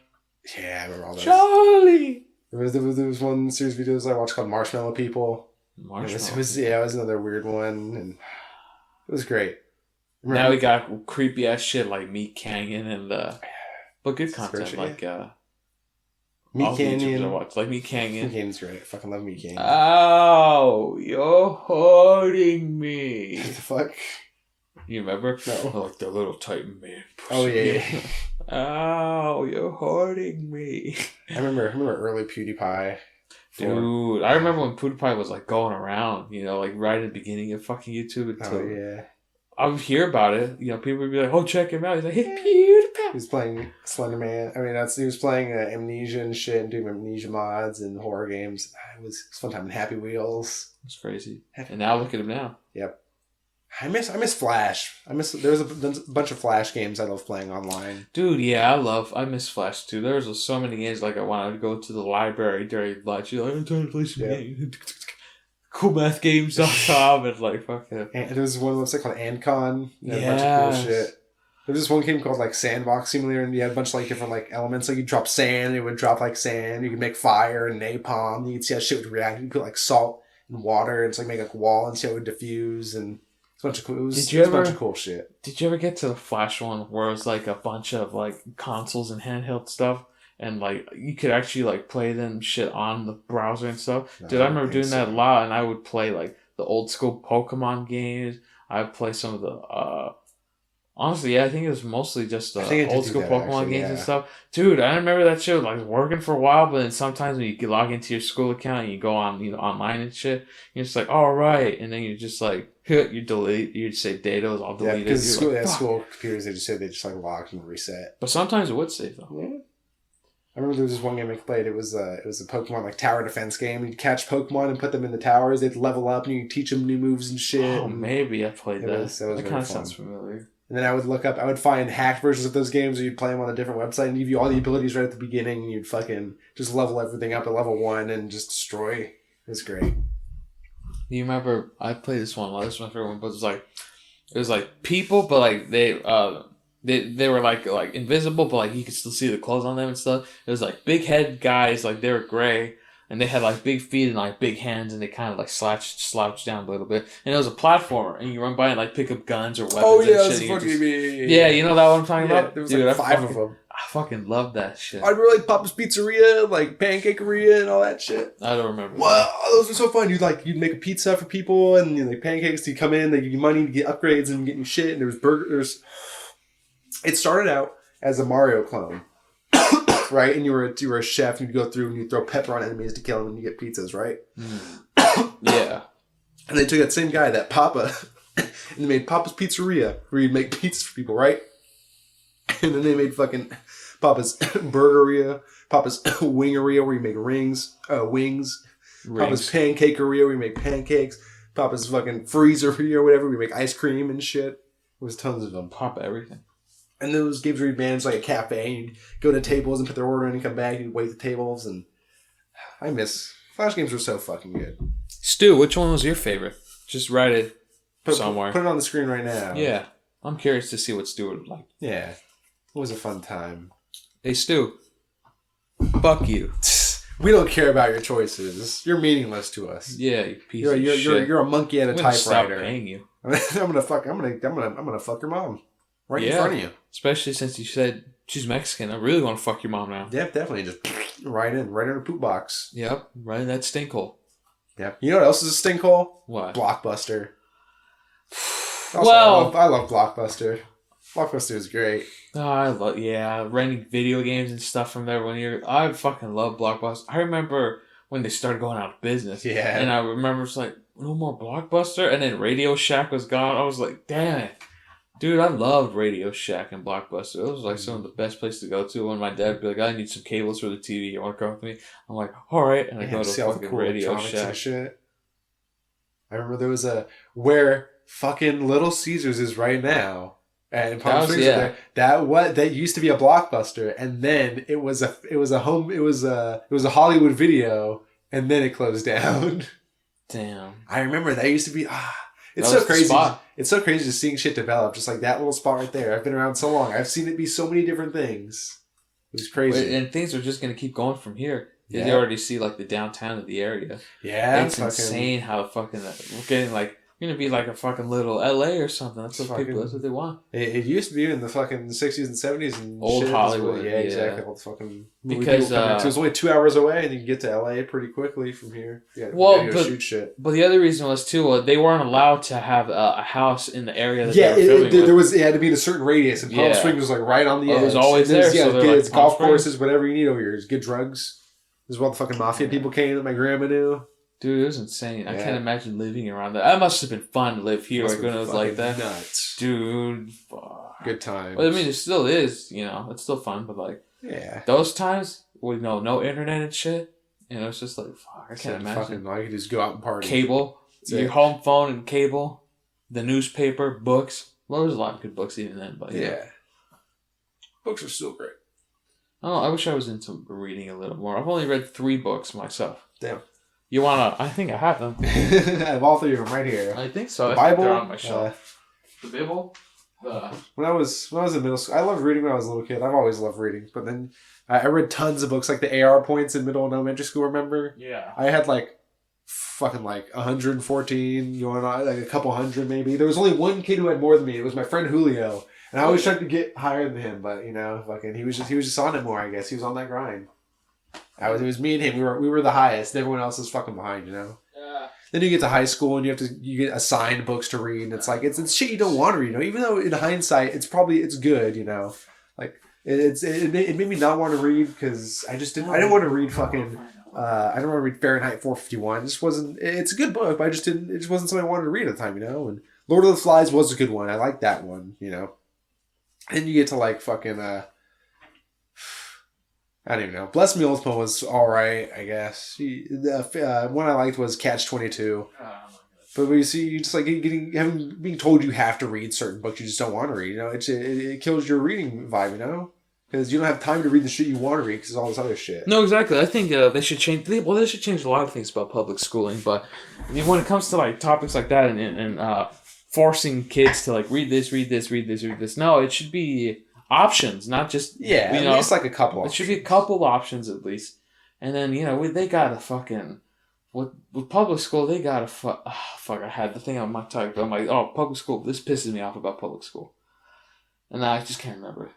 Yeah, I remember all those. Charlie! There was one series of videos I watched called Marshmallow People. Marshmallow. It was another weird one, and it was great. Now we got creepy ass shit like Meat Canyon and but good content Meat Canyon. I watch like Meat Canyon. Meat Canyon's great. I fucking love Meat Canyon. Ow, you're hurting me. What the fuck? You remember? No. Like the little Titan man. Oh yeah. Ow, you're hurting me. I remember early PewDiePie. Dude, I remember when PewDiePie was like going around, like right at the beginning of fucking YouTube. Oh yeah. I would hear about it. People would be like, "Oh, check him out." He's like, "Hey, PewDiePie." He was playing Slender Man. I mean, he was playing Amnesia and shit, and doing Amnesia mods and horror games. It was a fun time in Happy Wheels. It's crazy. And now look at him now. Yep. I miss Flash. There's a bunch of Flash games I love playing online. Dude, yeah, I miss Flash too. There's so many games like I wanted to go to the library during lunch. You're like, I'm trying to play some games. Coolmathgames.com and like fucking. And there was one website called Ancon. A bunch of cool shit. There was this one game called like Sandbox Simulator, and you had a bunch of like different like elements. Like you drop sand, it would drop like sand. You could make fire and napalm. You could see how shit would react. You could put like salt and water, and it's like make like a wall and see how it would diffuse. And it's a bunch of cool. It was a bunch of cool shit. Did you ever get to the Flash one where it was like a bunch of like consoles and handheld stuff? And like you could actually like play them shit on the browser and stuff. Dude, I remember doing that a lot, and I would play like the old school Pokemon games. I would play some of the honestly, yeah, I think it was mostly just the old school Pokemon games and stuff. Dude, I remember that shit like working for a while, but then sometimes when you could log into your school account and you go on online and shit, you're just like, all right, and then you just like you'd say data was all deleted. Yeah, because school computers they just like locked and reset. But sometimes it would save though. Yeah. I remember there was this one game I played. It was a Pokemon like tower defense game. You'd catch Pokemon and put them in the towers. They'd level up and you teach them new moves and shit. Oh, maybe I played that. That kind of sounds familiar. And then I would find hacked versions of those games, or you'd play them on a different website and give you all the abilities right at the beginning, and you'd fucking just level everything up at level 1 and just destroy. It was great. You remember I played this one. This was my favorite one, but it was like people, but like they were like invisible, but like you could still see the clothes on them and stuff. It was like big head guys, like they were gray, and they had like big feet and like big hands, and they kind of like slouched down a little bit. And it was a platformer, and you run by and like pick up guns or weapons. Oh yeah, and shit, yeah, you know that what I'm talking about? There was like 5 of them. I fucking love that shit. I remember like Papa's Pizzeria, like Pancakeria, and all that shit. I don't remember. Wow, those were so fun. You'd make a pizza for people, and like pancakes. You come in, they give you money to get upgrades and get new shit. And there was burgers. It started out as a Mario clone, right? And you were a chef, and you'd go through and you'd throw pepper on enemies to kill them, and you get pizzas, right? Yeah. And they took that same guy, that Papa, and they made Papa's Pizzeria, where you'd make pizzas for people, right? And then they made fucking Papa's Burgeria, Papa's Wingeria, where you make wings. Papa's Pancakeria, where you make pancakes. Papa's fucking Freezeria, or whatever, where you make ice cream and shit. There was tons of them. Papa everything. And those games where you'd manage like a cafe, and you'd go to tables and put their order in and come back, and you'd wait the tables, and I miss... Flash games were so fucking good. Stu, which one was your favorite? Just write it somewhere. Put it on the screen right now. Yeah. I'm curious to see what Stu would like. Yeah. It was a fun time. Hey, Stu. Fuck you. We don't care about your choices. You're meaningless to us. Yeah, you piece of shit. You're a monkey at a typewriter. Stop paying you. I'm gonna fuck your mom. Right in front of you. Especially since you said she's Mexican. I really want to fuck your mom now. Yeah, definitely. Just right in her poop box. Yep, right in that stink hole. Yep. You know what else is a stink hole? What? Blockbuster. Also, I love Blockbuster. Blockbuster is great. Oh, renting video games and stuff from there I fucking love Blockbuster. I remember when they started going out of business. Yeah. And I remember it's like, no more Blockbuster? And then Radio Shack was gone. I was like, damn it. Dude, I loved Radio Shack and Blockbuster. It was like some of the best places to go to when my dad would be like, I need some cables for the TV. You want to come with me? I'm like, all right. And I go to fucking cool Radio Shack. Shit. I remember there was where fucking Little Caesars is right now. And Palm Springs there. That used to be a Blockbuster, and then it was a Hollywood Video, and then it closed down. Damn. I remember that used to be it's so crazy. It's so crazy just seeing shit develop, just like that little spot right there. I've been around so long. I've seen it be so many different things. It was crazy. And things are just going to keep going from here. You already see like the downtown of the area. Yeah, it's insane how fucking we're getting like. We're gonna be like a fucking little LA or something. That's what people. That's what they want. It used to be in the fucking 60s and 70s and old Hollywood. Yeah, exactly. All the fucking because it was only 2 hours away, and you can get to LA pretty quickly from here. You gotta shoot shit. But the other reason was too they weren't allowed to have a house in the area that they were filming it had to be in a certain radius, and Palm Springs was like right on the edge. It was always there. Yeah, so kids, like, golf courses, whatever you need over here. Just get drugs. This is what the fucking mafia people came that my grandma knew. Dude, it was insane. I can't imagine living around that. That must have been fun to live here, like when it was like that. Nuts. Dude, fuck. Good times. Well, I mean, it still is, it's still fun, but like, those times with no internet and shit, it's just like, fuck, I can't imagine. I could just go out and party. Cable, your home phone and cable, the newspaper, books. Well, there was a lot of good books even then, but books are still great. Oh, I wish I was into reading a little more. I've only read 3 books myself. Damn. You wanna? I think I have them. I have all 3 of them right here. I think so. The Bible. They're on my shelf. The Bible. When I was in middle school, I loved reading when I was a little kid. I've always loved reading, but then I read tons of books, like the AR points in middle and elementary school. Remember? Yeah. I had fucking 114, like a couple hundred maybe. There was only one kid who had more than me. It was my friend Julio, and I always tried to get higher than him, but fucking he was just on it more. I guess he was on that grind. It was me and him. We were the highest. Everyone else is fucking behind, Yeah. Then you get to high school and you get assigned books to read, and it's like it's shit you don't want to read. Even though in hindsight it's good, Like it made me not want to read because I didn't want to read fucking. I don't want to read Fahrenheit 451. It just wasn't. It's a good book, but it just wasn't something I wanted to read at the time, And Lord of the Flies was a good one. I liked that one, And you get to fucking. I don't even know. Bless Me Ultima was alright, I guess. The one I liked was Catch-22. But you see, you just being told you have to read certain books you just don't want to read. It kills your reading vibe, Because you don't have time to read the shit you want to read because of all this other shit. No, exactly. I think they should change. They should change a lot of things about public schooling. But when it comes to topics like that and forcing kids to read this, no, it should be options, not just at least a couple. It should be a couple options at least, and then they gotta fucking with public school they gotta fuck. I had the thing on my tongue, but I'm like, public school. This pisses me off about public school, and I just can't remember.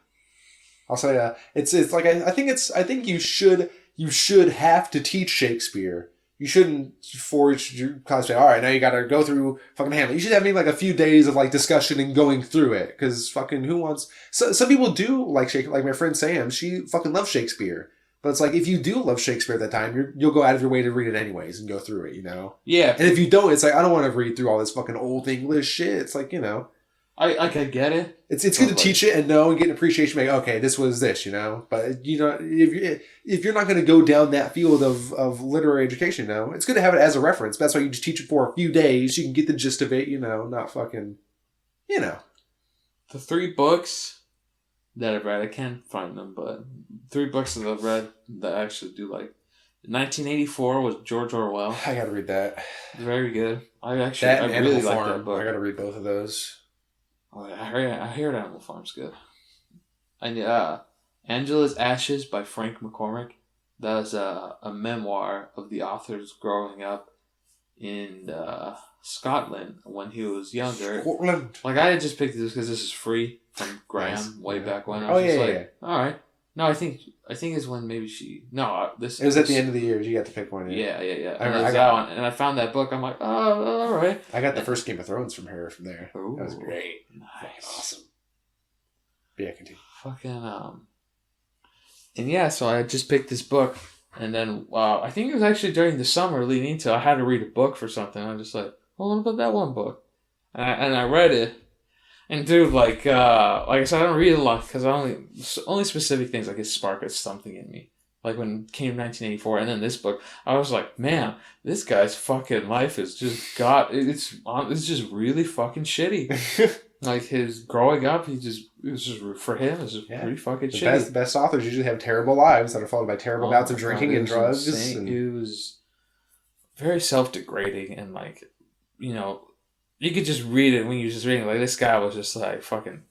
I'll say it's I think you should have to teach Shakespeare. You shouldn't force your class to say, all right, now you got to go through fucking Hamlet. You should have maybe a few days of discussion and going through it. Because fucking who wants... some people do like Shakespeare. Like my friend Sam, she fucking loves Shakespeare. But it's if you do love Shakespeare at that time, you'll go out of your way to read it anyways and go through it, Yeah. And if you don't, it's I don't want to read through all this fucking old English shit. It's I get it. It's good to teach it and know and get an appreciation. Okay, this was this, But if you're not going to go down that field of literary education, it's good to have it as a reference. That's why you just teach it for a few days. You can get the gist of it, not fucking, The 3 books that I've read, I can't find them, but 3 books that I've read that I actually do like. 1984 was George Orwell. I got to read that. Very good. I really like that book. I got to read both of those. Oh, I heard Animal Farm's good. And Angela's Ashes by Frank McCormick. That was a memoir of the author's growing up in Scotland when he was younger. Scotland. I just picked this because this is free from Graham way back when. I was all right. No, I think it's when maybe she. No, this. It was at the end of the year. You got to pick one. Yeah. I got one, and I found that book. I'm like, oh, all right. I got the first Game of Thrones from her from there. Ooh, that was great. Nice, awesome. Yeah, continue. Fucking and yeah, so I just picked this book, and then I think it was actually during the summer leading into. I had to read a book for something. I was just like, well, what about that one book? And I read it. And dude, like I said, I don't read a lot because only specific things it sparked something in me. Like when it came 1984, and then this book, I was like, man, this guy's fucking life is just it's just really fucking shitty. His growing up, it was just for him, it's just pretty fucking shitty. The best authors usually have terrible lives that are followed by terrible bouts of drinking and drugs. It was very self-degrading and you could just read it when you're just reading. This guy was just fucking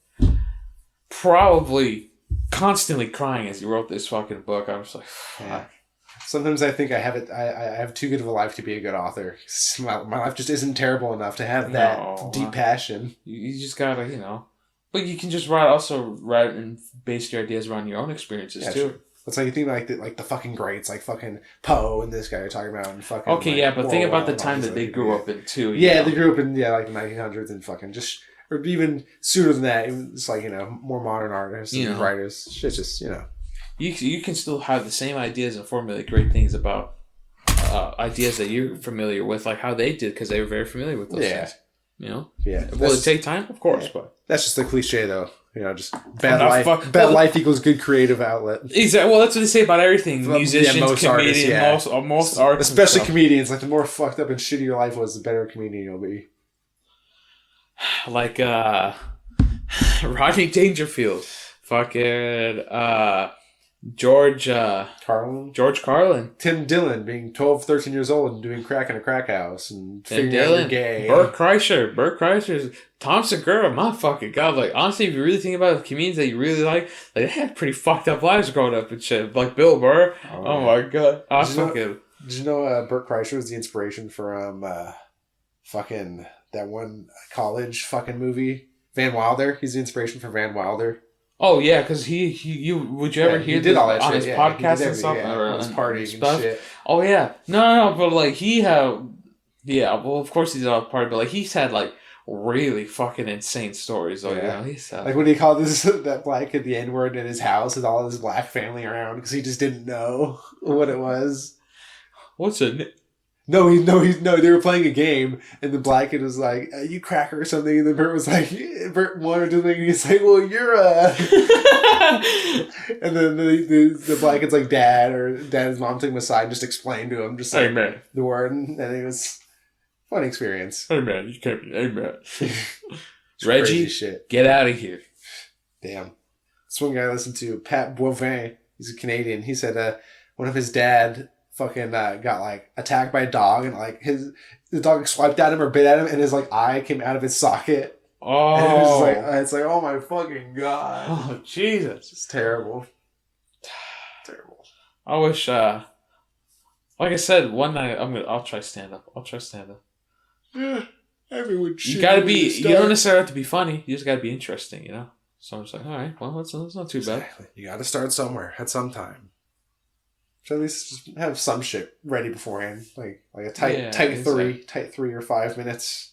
probably constantly crying as he wrote this fucking book. I was like, fuck. Sometimes I think I have it. I have too good of a life to be a good author. My life just isn't terrible enough to have that deep passion. You just gotta, But you can just write and base your ideas around your own experiences too. Sure. It's like you think like the fucking greats, like fucking Poe and this guy you're talking about, and fucking. Okay, like, yeah, but think about the time that they grew up in too. Yeah, they grew up in like the 1900s and fucking just, or even sooner than that. It's like more modern artists and writers. Shit's just You can still have the same ideas and formulate great things about ideas that you're familiar with, like how they did, because they were very familiar with those things. Yeah. Will it take time? Of course, but that's just the cliche, though. Just bad life equals good creative outlet. Exactly. Well, that's what they say about everything. Musicians, most comedians, artists, most artists, especially comedians. Like the more fucked up and shitty your life was, the better a comedian you'll be. Like Rodney Dangerfield, fucking George Carlin, Tim Dillon being 12, 13 years old and doing crack in a crack house and Tim Dillon, gay. Bert Kreischer, Tom Segura, my fucking god! Like honestly, if you really think about the comedians that you really like they had pretty fucked up lives growing up and shit. Like Bill Burr. Oh my god! Did you know Bert Kreischer was the inspiration for fucking that one college fucking movie Van Wilder? He's the inspiration for Van Wilder. Oh yeah, because would you ever hear did all that on shit, his podcast and stuff, on his parties and shit. Oh yeah, no, but like well of course he did all the party, but like he's had like really fucking insane stories. Though, he's like when he called that black kid the N-word in his house with all his black family around because he just didn't know what it was. What's it? No, they were playing a game, and the black kid was like, you cracker or something, and then Bert wanted to think, and he's like, well, you're and then the black kid's like, dad's mom took him aside and just explained to him, just like, Amen. The word, and it was a fun experience. Amen, you can't be, amen. Reggie, shit. Get out of here. Damn. This one guy I listened to, Pat Boivin, he's a Canadian, he said one of his dad fucking got like attacked by a dog and like the dog swiped at him or bit at him and his like eye came out of his socket. Oh, and it was like it's like oh my fucking god. Oh Jesus, it's terrible. Terrible. I wish like I said one night I'll try stand up. Yeah, everyone. You gotta be. You don't necessarily have to be funny. You just gotta be interesting. So I'm just like, all right, well that's not too bad. You gotta start somewhere at some time. So at least just have some shit ready beforehand, like a tight 3 or 5 minutes.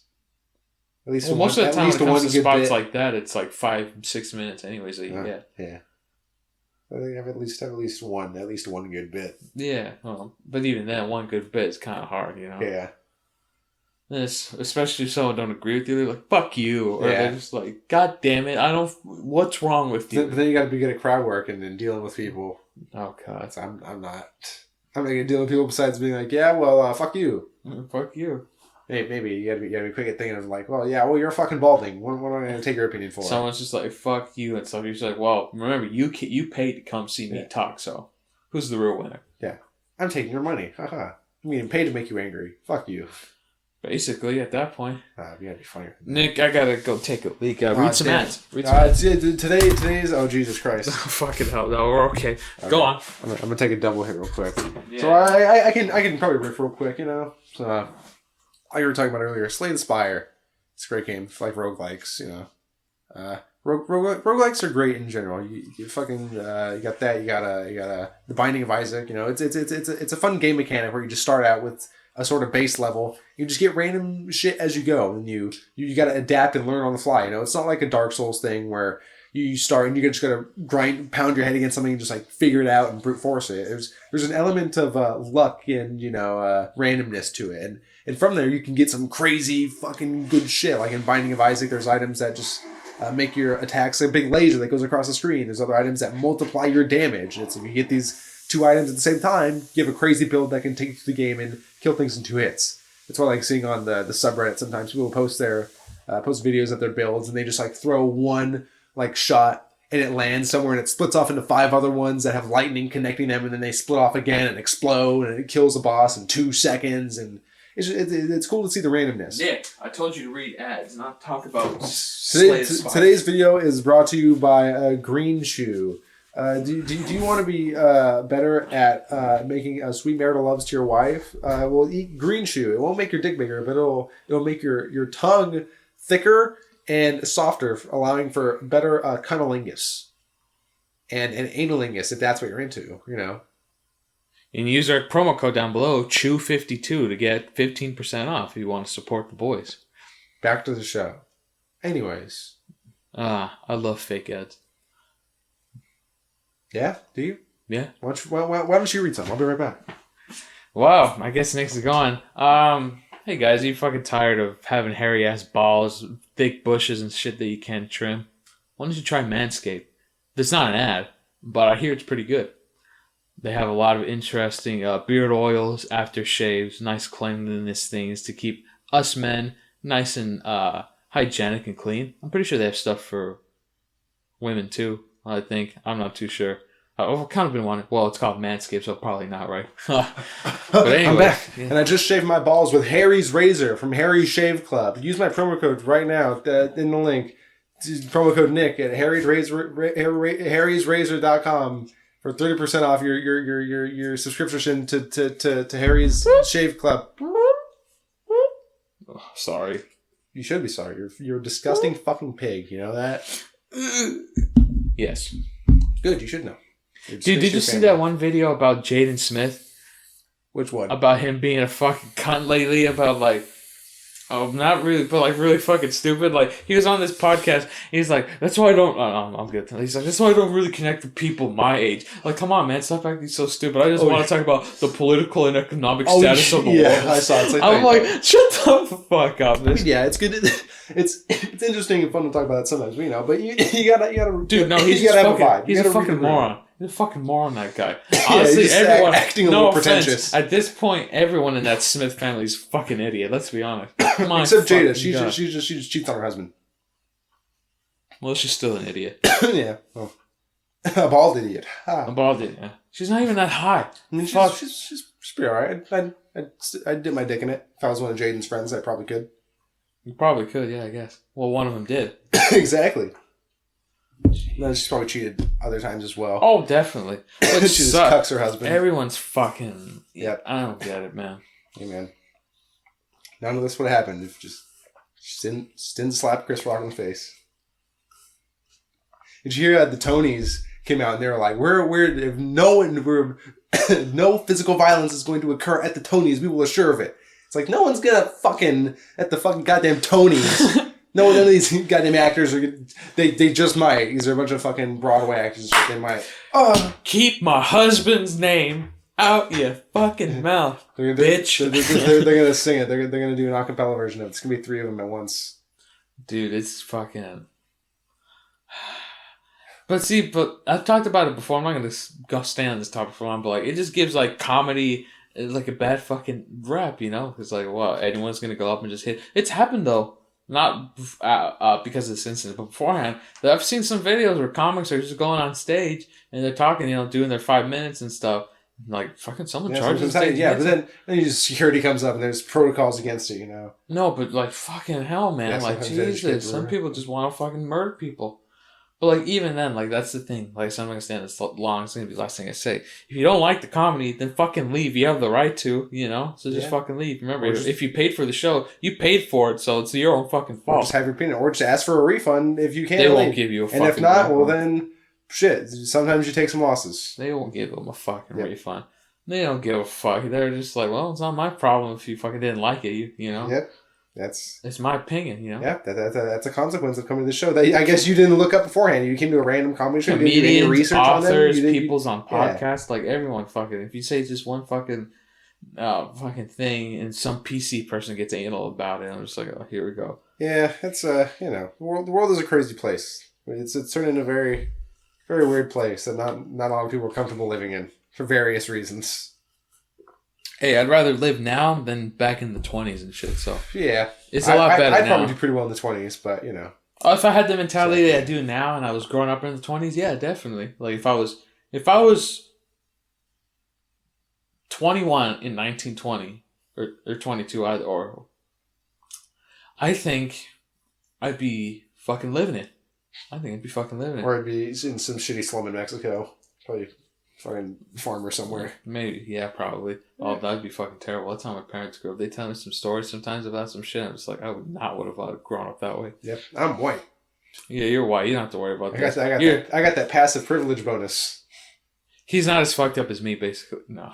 At least most of the time when it comes to spots like that, it's like 5-6 minutes anyways that you get. Yeah. I think have at least one good bit. Yeah, but even then, one good bit is kind of hard, Yeah. Especially if someone don't agree with you, they're like, fuck you. Or they're just like, God damn it, what's wrong with you? But then you gotta be good at crowd work and dealing with people. Oh, God. So I'm not gonna deal with people besides being like, yeah, well, fuck you. Fuck you. Hey, maybe you gotta be quick at thinking of like, well, yeah, well, you're fucking balding. What am I gonna take your opinion for? Someone's just like, fuck you and stuff. You're just like, well, remember, you paid to come see me talk, so who's the real winner? Yeah. I'm taking your money. Haha. I mean, paid to make you angry. Fuck you. Basically, at that point. You gotta be funny. Nick, I gotta go take a leak. Read some ads. Today's oh Jesus Christ. Fucking hell. No, we're okay. Go on. I'm gonna take a double hit real quick. Yeah. So I can probably riff real quick, So like we were talking about earlier, Slay the Spire. It's a great game. It's like roguelikes, roguelikes are great in general. You fucking you got that. You got the Binding of Isaac. It's a fun game mechanic where you just start out with a sort of base level. You just get random shit as you go, and you got to adapt and learn on the fly. It's not like a Dark Souls thing where you start and you just got to pound your head against something and just like figure it out and brute force it. There's an element of luck and randomness to it, and from there you can get some crazy fucking good shit. Like in Binding of Isaac, there's items that just make your attacks a big laser that goes across the screen. There's other items that multiply your damage. And it's if you get these 2 items at the same time, you have a crazy build that can take you through the game and kill things in 2 hits. That's why I like seeing on the subreddit sometimes people post videos of their builds and they just like throw one like shot and it lands somewhere and it splits off into 5 other ones that have lightning connecting them and then they split off again and explode and it kills the boss in 2 seconds and it's cool to see the randomness. Nick, I told you to read ads, not talk about Today's video is brought to you by Green Shoe. Do you want to be better at making sweet marital loves to your wife? Well, eat green chew. It won't make your dick bigger, but it'll make your tongue thicker and softer, allowing for better cunnilingus and analingus if that's what you're into. You know. And use our promo code down below, Chew52, to get 15% off if you want to support the boys. Back to the show. Anyways. I love fake ads. Yeah? Do you? Yeah. Why don't you read something? I'll be right back. Wow, I guess Nick's gone. Hey guys, are you fucking tired of having hairy ass balls, thick bushes and shit that you can't trim? Why don't you try Manscaped? It's not an ad, but I hear it's pretty good. They have a lot of interesting beard oils, aftershaves, nice cleanliness things to keep us men nice and hygienic and clean. I'm pretty sure they have stuff for women too, I think. I'm not too sure. I've kind of been wanting... Well, it's called Manscaped, so probably not, right? But anyway, I'm back. Yeah. And I just shaved my balls with Harry's Razor from Harry's Shave Club. Use my promo code right now in the link. Promo code Nick at harrysrazor.com for 30% off your subscription to Harry's Shave Club. Oh, sorry. You should be sorry. You're a disgusting fucking pig. You know that? Yes. Good. You should know. Dude, did you see that one video about Jaden Smith? Which one? About him being a fucking cunt lately, about like... Oh, not really, but like really fucking stupid. Like, he was on this podcast, he's like, that's why I don't... I'm good. He's like, that's why I don't really connect with people my age. Like, come on, man, stop acting so stupid. I just want to talk about the political and economic status of the world. Yeah, I saw it. I'm like, shut the fuck up. Yeah, it's good. It's interesting and fun to talk about it sometimes, you know, but you gotta... Dude, no, he's gotta have a vibe. He's a fucking moron. He's a fucking moron, that guy. Honestly, yeah, everyone... acting a little pretentious. Offense, at this point, everyone in that Smith family is fucking idiot. Let's be honest. Except Jada. She just cheats on her husband. Well, she's still an idiot. Yeah. Well, a bald idiot. A bald idiot, yeah. She's not even that high. I mean, she's pretty alright. I'd dip my dick in it. If I was one of Jaden's friends, I probably could. You probably could, yeah, I guess. Well, one of them did. Exactly. No, she's probably cheated other times as well. Oh, definitely. She just cucks her husband. Everyone's fucking... Yep. I don't get it, man. Hey, man. None of this would have happened if she didn't slap Chris Rock in the face. Did you hear that the Tonys came out and they were like, if no physical violence is going to occur at the Tonys, we will assure of it. It's like, no one's gonna fucking at the fucking goddamn Tonys. No, none of these goddamn actors are. They just might. These are a bunch of fucking Broadway actors. They might. Keep my husband's name out your fucking mouth, bitch. They're gonna sing it. They're gonna do an acapella version of it. It's gonna be 3 of them at once. Dude, it's fucking. But I've talked about it before. I'm not gonna go stay on this topic for long, but like, it just gives like comedy like a bad fucking rap, you know? Because like, well, anyone's gonna go up and just hit. It's happened though. Not because of this incident, but beforehand. I've seen some videos where comics are just going on stage and they're talking, you know, doing their 5 minutes and stuff. Like, fucking someone charges stage. Yeah, but then security comes up and there's protocols against it, you know? No, but like, fucking hell, man. Yeah, like, Jesus. Some people just want to fucking murder people. But like, even then, like, that's the thing. Like, so I'm not going to stand this long. It's going to be the last thing I say. If you don't like the comedy, then fucking leave. You have the right to, you know? So just fucking leave. Remember, if you paid for the show, you paid for it, so it's your own fucking fault. Or just have your opinion. Or just ask for a refund if you can't. They won't give you a fucking refund. And if not, well then, shit. Sometimes you take some losses. They won't give them a fucking refund. They don't give a fuck. They're just like, well, it's not my problem if you fucking didn't like it, you know? Yep. It's my opinion, you know? Yeah, that's a consequence of coming to the show. That I guess you didn't look up beforehand. You came to a random comedy show. Comedians, you didn't do any research authors, on them. people's on podcasts, like everyone fucking. If you say just one fucking thing and some PC person gets anal about it, I'm just like, oh, here we go. Yeah, it's you know, the world is a crazy place. It's turned into a very, very weird place that not a lot of people are comfortable living in for various reasons. Hey, I'd rather live now than back in the 20s and shit, so... Yeah. It's a lot better now. I'd probably do pretty well in the 20s, but, you know. If I had the mentality that I do now and I was growing up in the 20s, yeah, definitely. Like, if I was 21 in 1920, or 22, either or, I think I'd be fucking living it. I think I'd be fucking living it. Or I'd be in some shitty slum in Mexico. Probably fucking farmer somewhere. Maybe, yeah, probably. Oh, that'd be fucking terrible. That's how my parents grew up. They tell me some stories sometimes about some shit. I'm just like, I would have grown up that way. Yep, I'm white. Yeah, you're white. You don't have to worry about that. I got that passive privilege bonus. He's not as fucked up as me, basically. No.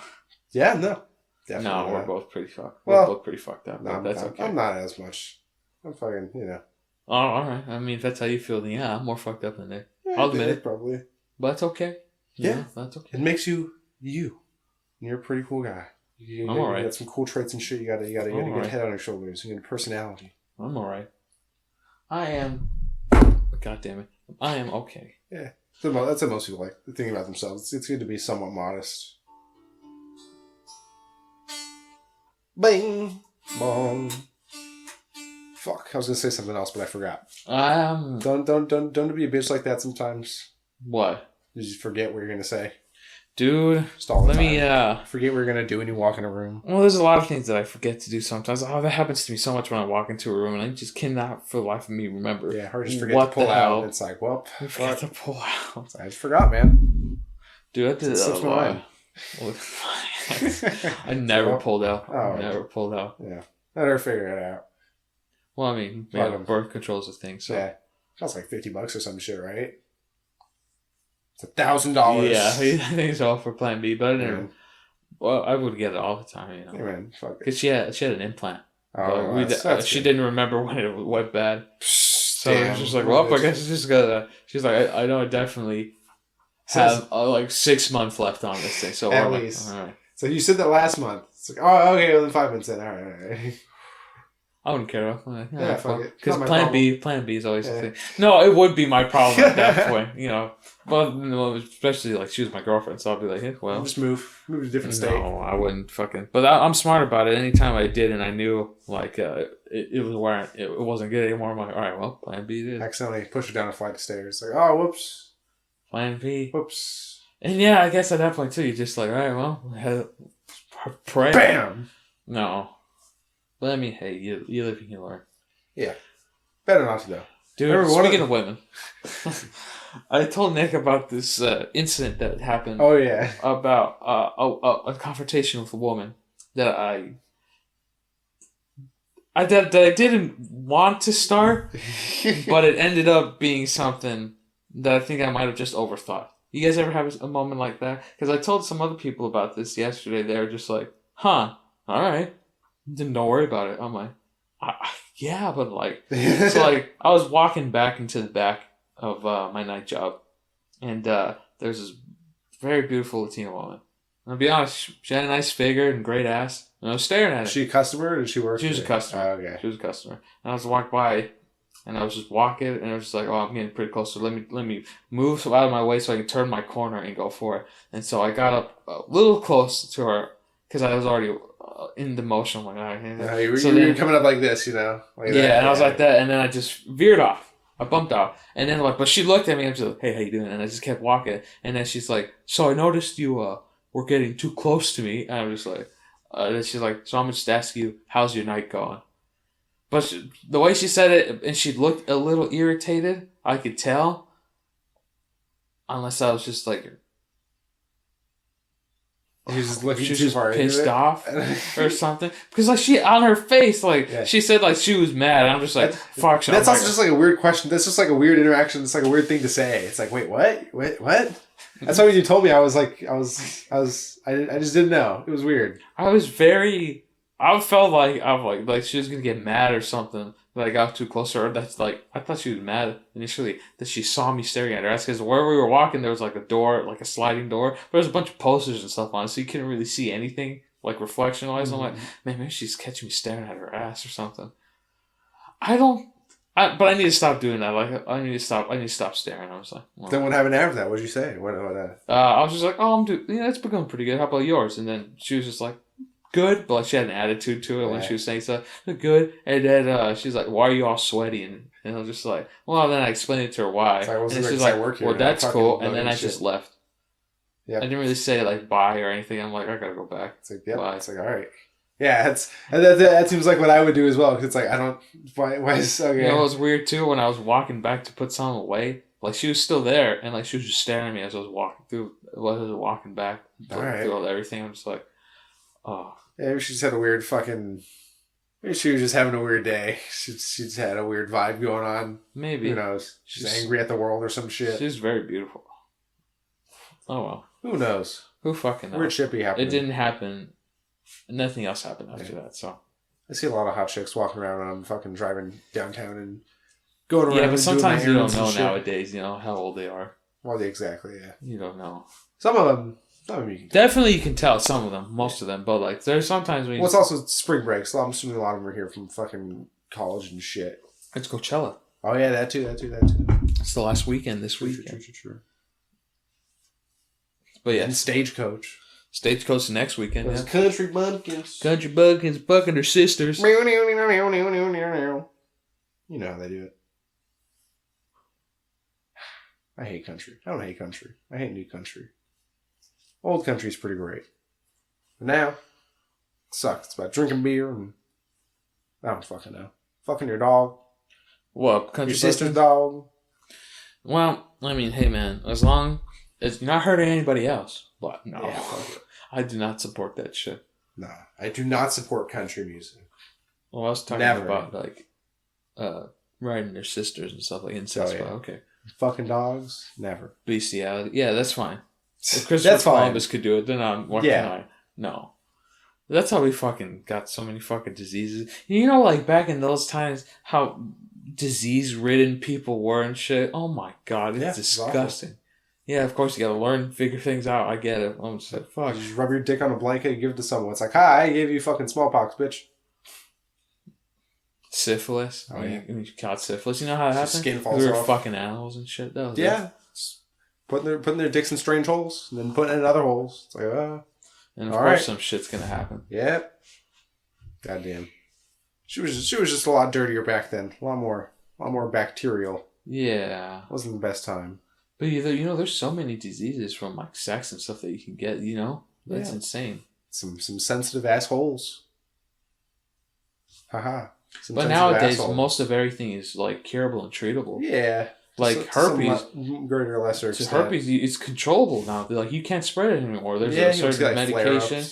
Yeah, no. Definitely no, we're both pretty fucked. Well, we're both pretty fucked up. No, that's okay. I'm not as much. I'm fucking, Oh, all right. I mean, if that's how you feel, then yeah, I'm more fucked up than Nick. I'll admit it. Probably. But that's okay. Yeah, that's okay. It makes you. You're a pretty cool guy. I'm all right. You got some cool traits and shit. You got a good head on your shoulders. You got a personality. I'm all right. I am. God damn it. I am okay. Yeah. That's what most people like. Thinking about themselves. It's good to be somewhat modest. Bing. Bong. Fuck. I was gonna say something else, but I forgot. Don't be a bitch like that sometimes. What? You just forget what you're gonna say. Dude, let me forget what you're gonna do when you walk in a room. Well, there's a lot of things that I forget to do sometimes. Oh, that happens to me so much when I walk into a room, and I just cannot for the life of me remember. Yeah, or just forget to pull out. It's like, well, I forgot to pull out. I just forgot, man. Dude, I did that a lot. I never pulled out. Oh, never pulled out. Yeah, I never figured it out. Well, I mean, birth control's a thing, so yeah, costs like $50 or some shit, right? It's $1,000. Yeah, I think it's all for Plan B, but I didn't. Well, I would get it all the time, Hey man, fuck it. Because she had an implant. Oh, that's she didn't remember when it went bad. So damn, she's like, well, I guess it's just gotta. She's like, I know I definitely have like 6 months left on this thing. So at least. All right. So you said that last month. It's like, oh, okay, well, then 5 minutes in. All right. I wouldn't care. Yeah, fuck it. Because Plan B is always the thing. No, it would be my problem at that point, Well, especially like she was my girlfriend, so I'll be like, yeah, well, just move to a different state. No, I wouldn't fucking. But I'm smart about it. Anytime I did, and I knew like it was where it wasn't good anymore. I'm like, all right, well, Plan B it is. Accidentally push her down a flight of stairs. Like, oh, whoops. Plan B. Whoops. And yeah, I guess at that point too, you're just like, all right, well, pray. Bam. No. But I mean, hey, you live and you learn. Yeah. Better not to, though. Dude, speaking of women, I told Nick about this incident that happened. Oh, yeah. About a confrontation with a woman that I didn't want to start, but it ended up being something that I think I might have just overthought. You guys ever have a moment like that? Because I told some other people about this yesterday. They were just like, huh, all right. Don't worry about it. I'm like, yeah, but like, so like, I was walking back into the back of my night job, and there's this very beautiful Latina woman. And I'll be honest, she had a nice figure and great ass, and I was staring at her. Was she a customer or did she work? She was a customer. Oh, okay. She was a customer. And I was walking by, and I was just walking, and I was just like, oh, I'm getting pretty close, so let me move out of my way so I can turn my corner and go for it. And so I got up a little close to her, because I was already in the motion. I'm like, all right. You were coming up like this, like yeah, that. And I was like that, and then I just veered off. I bumped out, and then but she looked at me and she's like, "Hey, how you doing?" And I just kept walking, and then she's like, "So I noticed you were getting too close to me," and I was like, then she's like, "So I'm gonna just ask you, how's your night going?" But the way she said it, and she looked a little irritated, I could tell. Unless I was just like. She was just looking she was too just far pissed off or something, because like she on her face, like she said like she was mad. I'm just like, fuck. That's also just like a weird question. That's just like a weird interaction. It's like a weird thing to say. It's like, wait, what? That's why when you told me, I was like, I just didn't know. It was weird. I felt like she was gonna get mad or something. That I got too close to her. That's like, I thought she was mad initially that she saw me staring at her. That's because where we were walking, there was like a door, like a sliding door. But there was a bunch of posters and stuff on it, so you couldn't really see anything, like reflection-wise. Mm-hmm. I'm like, man, maybe she's catching me staring at her ass or something. But I need to stop doing that. Like, I need to stop staring. I was like, well. Then what happened after that? What did you say? What? I was just like, oh, it's becoming pretty good. How about yours? And then she was just like, good, but she had an attitude to it when she was saying stuff. Good, and then she's like, "Why are you all sweaty?" And I was just like, "Well." Then I explained it to her why, and she's like, "Well, that's cool." And then I just left. Yeah, I didn't really say like bye or anything. I'm like, I gotta go back. It's like, yeah, it's like, all right. Yeah, that seems like what I would do as well. Because it's like I don't. Why is okay? You know, it was weird too when I was walking back to put something away. Like she was still there, and like she was just staring at me as I was walking back through everything. I'm just like, oh. Yeah, maybe she just had a weird fucking. Maybe she was just having a weird day. She just had a weird vibe going on. Maybe. Who knows? She's angry at the world or some shit. She's very beautiful. Oh well. Who knows? Who fucking knows? Weird shit be happening. It didn't happen. Nothing else happened after that. So I see a lot of hot chicks walking around when I'm fucking driving downtown and going around. Yeah, but sometimes you don't know nowadays. You know how old they are. Well, exactly. Yeah. You don't know. Some of them you can definitely you can tell some of them, most of them, but like there's sometimes when. Well, it's also spring break, so I'm assuming a lot of them are here from fucking college and shit. It's Coachella. Oh yeah, that too. It's the last weekend this weekend. True. But yeah, and Stagecoach. Stagecoach next weekend. Yeah. Country bumpkins. Country bumpkins bucking their sisters. You know how they do it. I hate country. I don't hate country. I hate new country. Old country's pretty great. But now, it sucks. It's about drinking beer and I don't fucking know. Fucking your dog. What? Country your sister's dog. Well, I mean, hey man, as long as you're not hurting anybody else. But no, yeah, I do not support that shit. No, I do not support country music. Well, I was talking about like riding their sisters and stuff like incest. But okay. Fucking dogs, never. Bestiality, yeah, that's fine. If Christopher Columbus could do it, then what can I? No. That's how we fucking got so many fucking diseases. You know, like back in those times, how disease-ridden people were and shit. Oh my god, it's disgusting. Yeah, of course you gotta figure things out. I get it. I'm just like, fuck. You just rub your dick on a blanket and give it to someone. It's like, hi, I gave you fucking smallpox, bitch. Syphilis. Oh yeah. You caught syphilis. You know how that happened? Skin falls off. Fucking animals and shit. That was it. Putting their dicks in strange holes and then putting it in other holes. It's like, and of course some shit's gonna happen. Yep. Goddamn. She was just a lot dirtier back then. A lot more bacterial. Yeah. Wasn't the best time. But you know, there's so many diseases from like sex and stuff that you can get. You know, that's insane. Some sensitive assholes. Haha. But nowadays, most of everything is like curable and treatable. Yeah. Like herpes, greater or lesser extent. Herpes, it's controllable now. Like you can't spread it anymore. There's a certain medication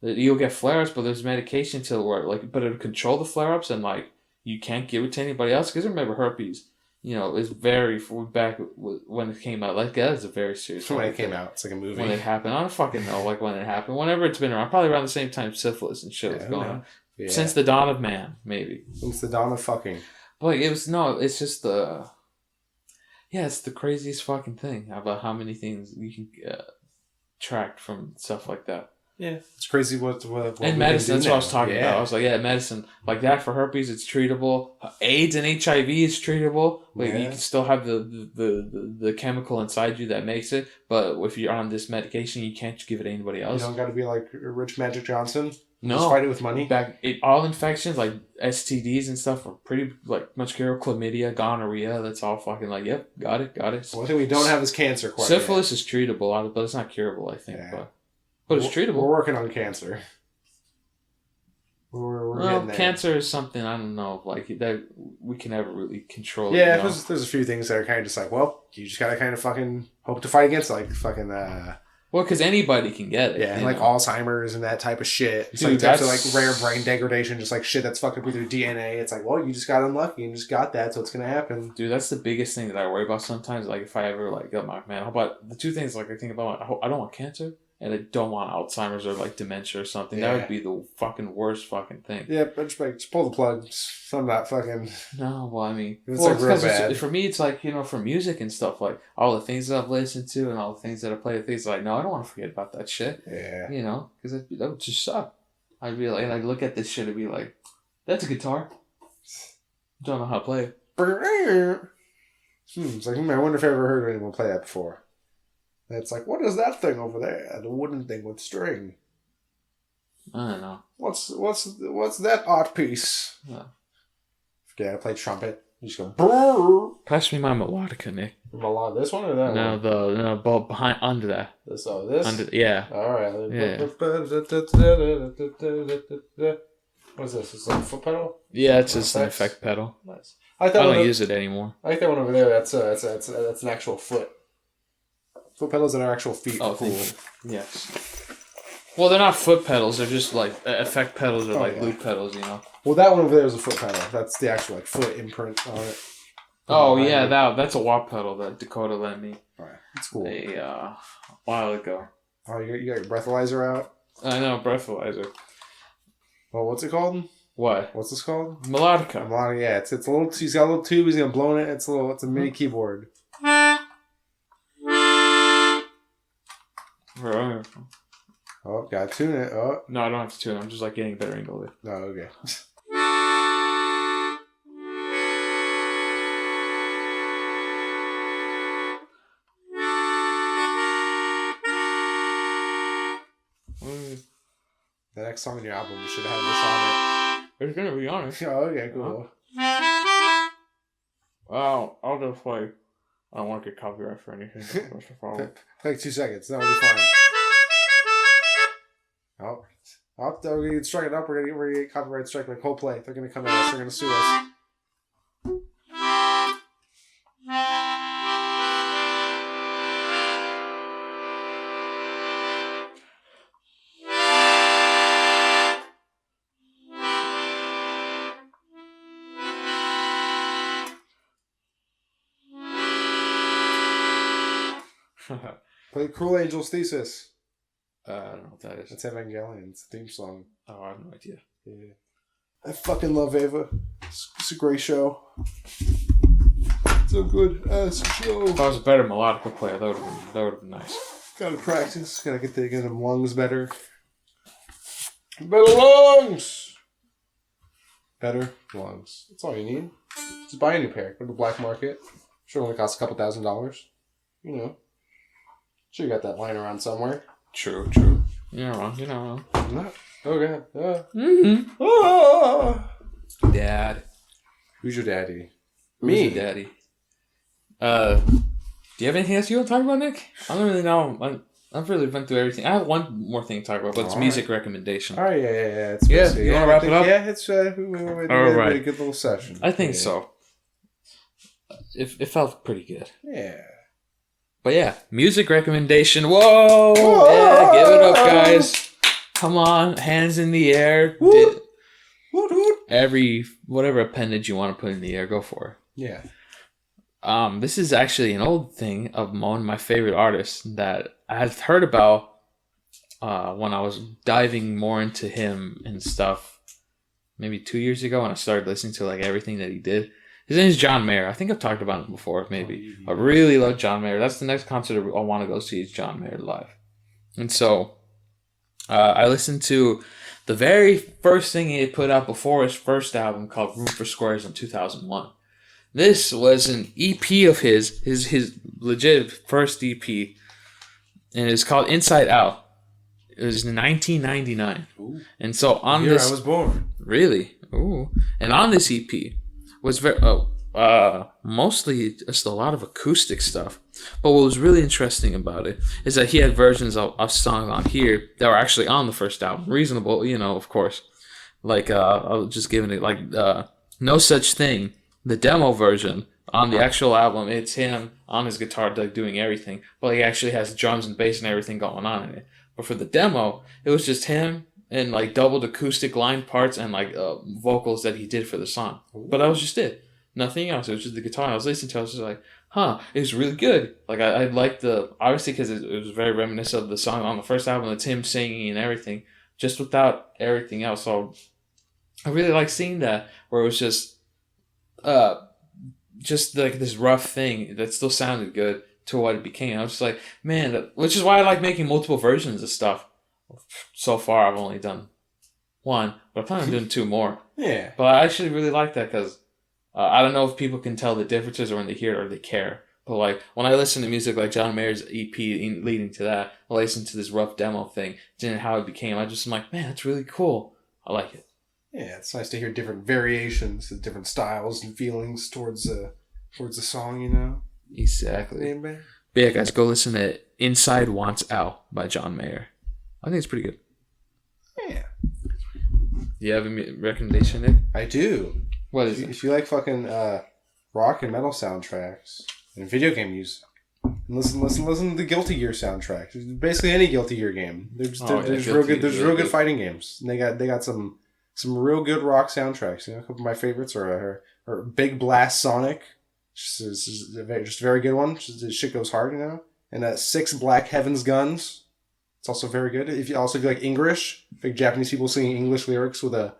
that you'll get flare-ups, but there's medication to where but it'll control the flare-ups and like you can't give it to anybody else. Because remember, herpes, you know, is very back when it came out. Like that is a very serious. When it came out, it's like a movie. When it happened, I don't fucking know. Like when it happened, whenever it's been around, probably around the same time syphilis and shit was going on. Yeah. Since the dawn of man, maybe. Since the dawn of fucking. But it's just the. Yeah, it's the craziest fucking thing about how many things you can track from stuff like that. Yeah, it's crazy what and medicine. That's what I was talking about. I was like, yeah, medicine like that for herpes, it's treatable. AIDS and HIV is treatable. Like you can still have the chemical inside you that makes it, but if you're on this medication, you can't give it to anybody else. You don't got to be like Rich Magic Johnson. No, just fight it with money. All infections like STDs and stuff are pretty like much curable. Chlamydia, gonorrhea, that's all fucking like, yep, got it. One thing we don't have is cancer. Syphilis is treatable, but it's not curable, I think. Yeah. But it's treatable. We're working on cancer. We're getting there. Cancer is something I don't know, like that we can never really control. Yeah, there's a few things that are kind of just like, well, you just gotta kind of fucking hope to fight against, like fucking. Well, because anybody can get it. Yeah, and like Alzheimer's and that type of shit. It's like types of like rare brain degradation, just like shit that's fucking with your DNA. It's like, well, you just got unlucky and just got that, so it's gonna happen. Dude, that's the biggest thing that I worry about sometimes. Like if I ever like got my man, how about the two things like I think about? I don't want cancer. And I don't want Alzheimer's or like dementia or something. Yeah. That would be the fucking worst fucking thing. Yeah, but just pull the plug. I'm not fucking. No, well, I mean, it's like real bad. For me, it's like, you know, for music and stuff, like all the things that I've listened to and all the things that I play, things like, no, I don't want to forget about that shit. Yeah. You know, because that would just suck. I'd be like, and I'd look at this shit and be like, that's a guitar. Don't know how to play it. It's like, I wonder if I ever heard anyone play that before. It's like, what is that thing over there? The wooden thing with string. I don't know. What's that art piece? Yeah. Forget I play trumpet. You just go. Brrr. Pass me my melodica, Nick. This one or that one? No, behind under that. This. Yeah. All right. Yeah. What's this? It's like a foot pedal. Yeah, it's just an effect pedal. Nice. I don't use it anymore. I like that one over there. That's an actual foot. Foot pedals that are actual feet. Oh, cool. Yes. Well, they're not foot pedals. They're just like effect pedals or loop pedals, you know. Well, that one over there is a foot pedal. That's the actual foot imprint on it. Oh yeah, that's a wah pedal that Dakota lent me. All right, it's cool. A while ago. Oh, you got your breathalyzer out. I know, breathalyzer. Well, what's it called? What? What's this called? Melodica. Melodica. Yeah, it's a little. He's got a little tube. He's gonna blow in it. It's a mini keyboard. Oh, gotta tune it. Oh. No, I don't have to tune it. I'm just like getting a better angle of it. No, okay. The next song in your album should have this on it. It's gonna be on it. Oh, okay, cool. Well, I'll just play. I don't want to get copyright for anything. Play like 2 seconds. That'll be fine. Oh, we're gonna get struck it up. We're gonna get copyright strike like Coldplay. They're gonna come at us. They're gonna sue us. Play Cruel Angel's Thesis. I don't know what that is. It's Evangelion. It's the theme song. Oh, I have no idea. Yeah. I fucking love Ava. It's a great show. It's a good ass show. If I was a better melodica player, that would have been nice. Gotta practice. Gotta get them lungs better. Better lungs! Better lungs. That's all you need. Just buy a new pair. Go to the black market. Sure only costs a couple $1,000s. You know. Sure you got that lying around somewhere. True. You're not wrong. I'm not. Oh, God. Mm-hmm. Ah. Dad. Who's your daddy? Me. Who's your daddy? Do you have anything else you want to talk about, Nick? I don't really know. I've really went through everything. I have one more thing to talk about, but it's music recommendation. All right, yeah. You want to wrap it up? Yeah, it's we had a good little session. I think so. It felt pretty good. Yeah. But yeah, music recommendation. Whoa! Yeah, give it up, guys. Come on, hands in the air. Every whatever appendage you want to put in the air, go for it. Yeah. This is actually an old thing of one of my favorite artists that I had heard about when I was diving more into him and stuff. Maybe 2 years ago, when I started listening to like everything that he did. His name is John Mayer. I think I've talked about him before, maybe. I really love John Mayer. That's the next concert I want to go see is John Mayer live. And so I listened to the very first thing he had put out before his first album called Room for Squares in 2001. This was an EP of his legit first EP, and it's called Inside Out. It was in 1999. Ooh. And so on the year this... I was born. Really? Ooh. And on this EP... was very mostly just a lot of acoustic stuff. But what was really interesting about it is that he had versions of songs on here that were actually on the first album. Reasonable, of course. Like I'll just give it like No Such Thing, the demo version on the actual album. It's him on his guitar like doing everything, but he actually has drums and bass and everything going on in it. But for the demo, it was just him and like doubled acoustic line parts and like vocals that he did for the song. But that was just it. Nothing else. It was just the guitar. And I was listening to it. I was just like, it was really good. Like I liked obviously because it was very reminiscent of the song on the first album. It's him singing and everything, just without everything else. So I really like seeing that where it was just like this rough thing that still sounded good to what it became. I was just like, man, which is why I like making multiple versions of stuff. So far, I've only done one, but I plan on doing 2 more. Yeah. But I actually really like that because I don't know if people can tell the differences or when they hear it or they care. But like when I listen to music like John Mayer's EP leading to that, I listen to this rough demo thing, and how it became. I'm like, man, that's really cool. I like it. Yeah, it's nice to hear different variations, different styles and feelings towards the song, you know? Exactly. Amen. But yeah, guys, go listen to Inside Wants Out by John Mayer. I think it's pretty good. Yeah. Do you have a recommendation, Nick? I do. What is it? If you like fucking rock and metal soundtracks and video game music, listen to the Guilty Gear soundtrack. Basically any Guilty Gear game. There's real good. There's real good fighting games. And they got some real good rock soundtracks. You know, a couple of my favorites are Big Blast Sonic. Just a very good one. Just, shit goes hard, you know. And Six Black Heaven's Guns. It's also very good. If you like English, like Japanese people singing English lyrics with a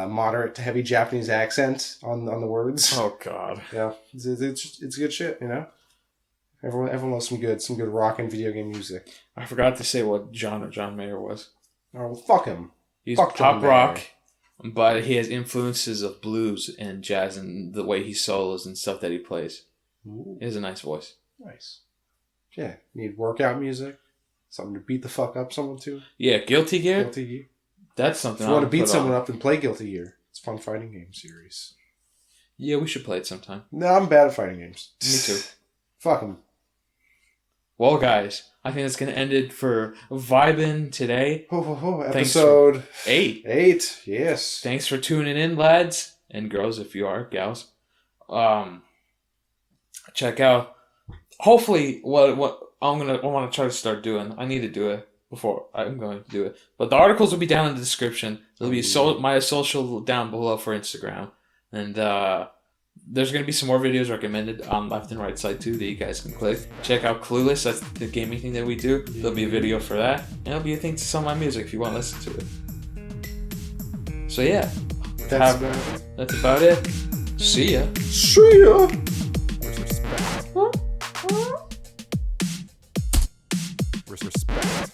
moderate to heavy Japanese accent on the words. Oh God. Yeah, it's good shit, you know. Everyone loves some good rock and video game music. I forgot to say what genre John Mayer was. Oh, well, fuck him. He's Fuck pop John rock, Mayer. but he has influences of blues and jazz and the way he solos and stuff that he plays. Ooh, He has a nice voice. nice. Yeah, need workout music, something to beat the fuck up someone to. Yeah, Guilty Gear. Guilty Gear. That's If something you want to I'll beat put someone on. up and play Guilty Gear, it's a fun fighting game series. Yeah, we should play it sometime. No, I'm bad at fighting games. Me too. Fuck them. Well, guys, I think that's going to end it for VIBIN today. Episode 8. 8, yes. Thanks for tuning in, lads and girls, if you are gals. Check out. Hopefully, what I want to try to start doing. I need to do it before I'm going to do it. But the articles will be down in the description. There'll be my social down below for Instagram, and there's going to be some more videos recommended on left and right side too that you guys can click. Check out Clueless. That's the gaming thing that we do. There'll be a video for that, and there'll be a thing to some of my music if you want to listen to it. So yeah, that's about it. See ya. See ya. Respect.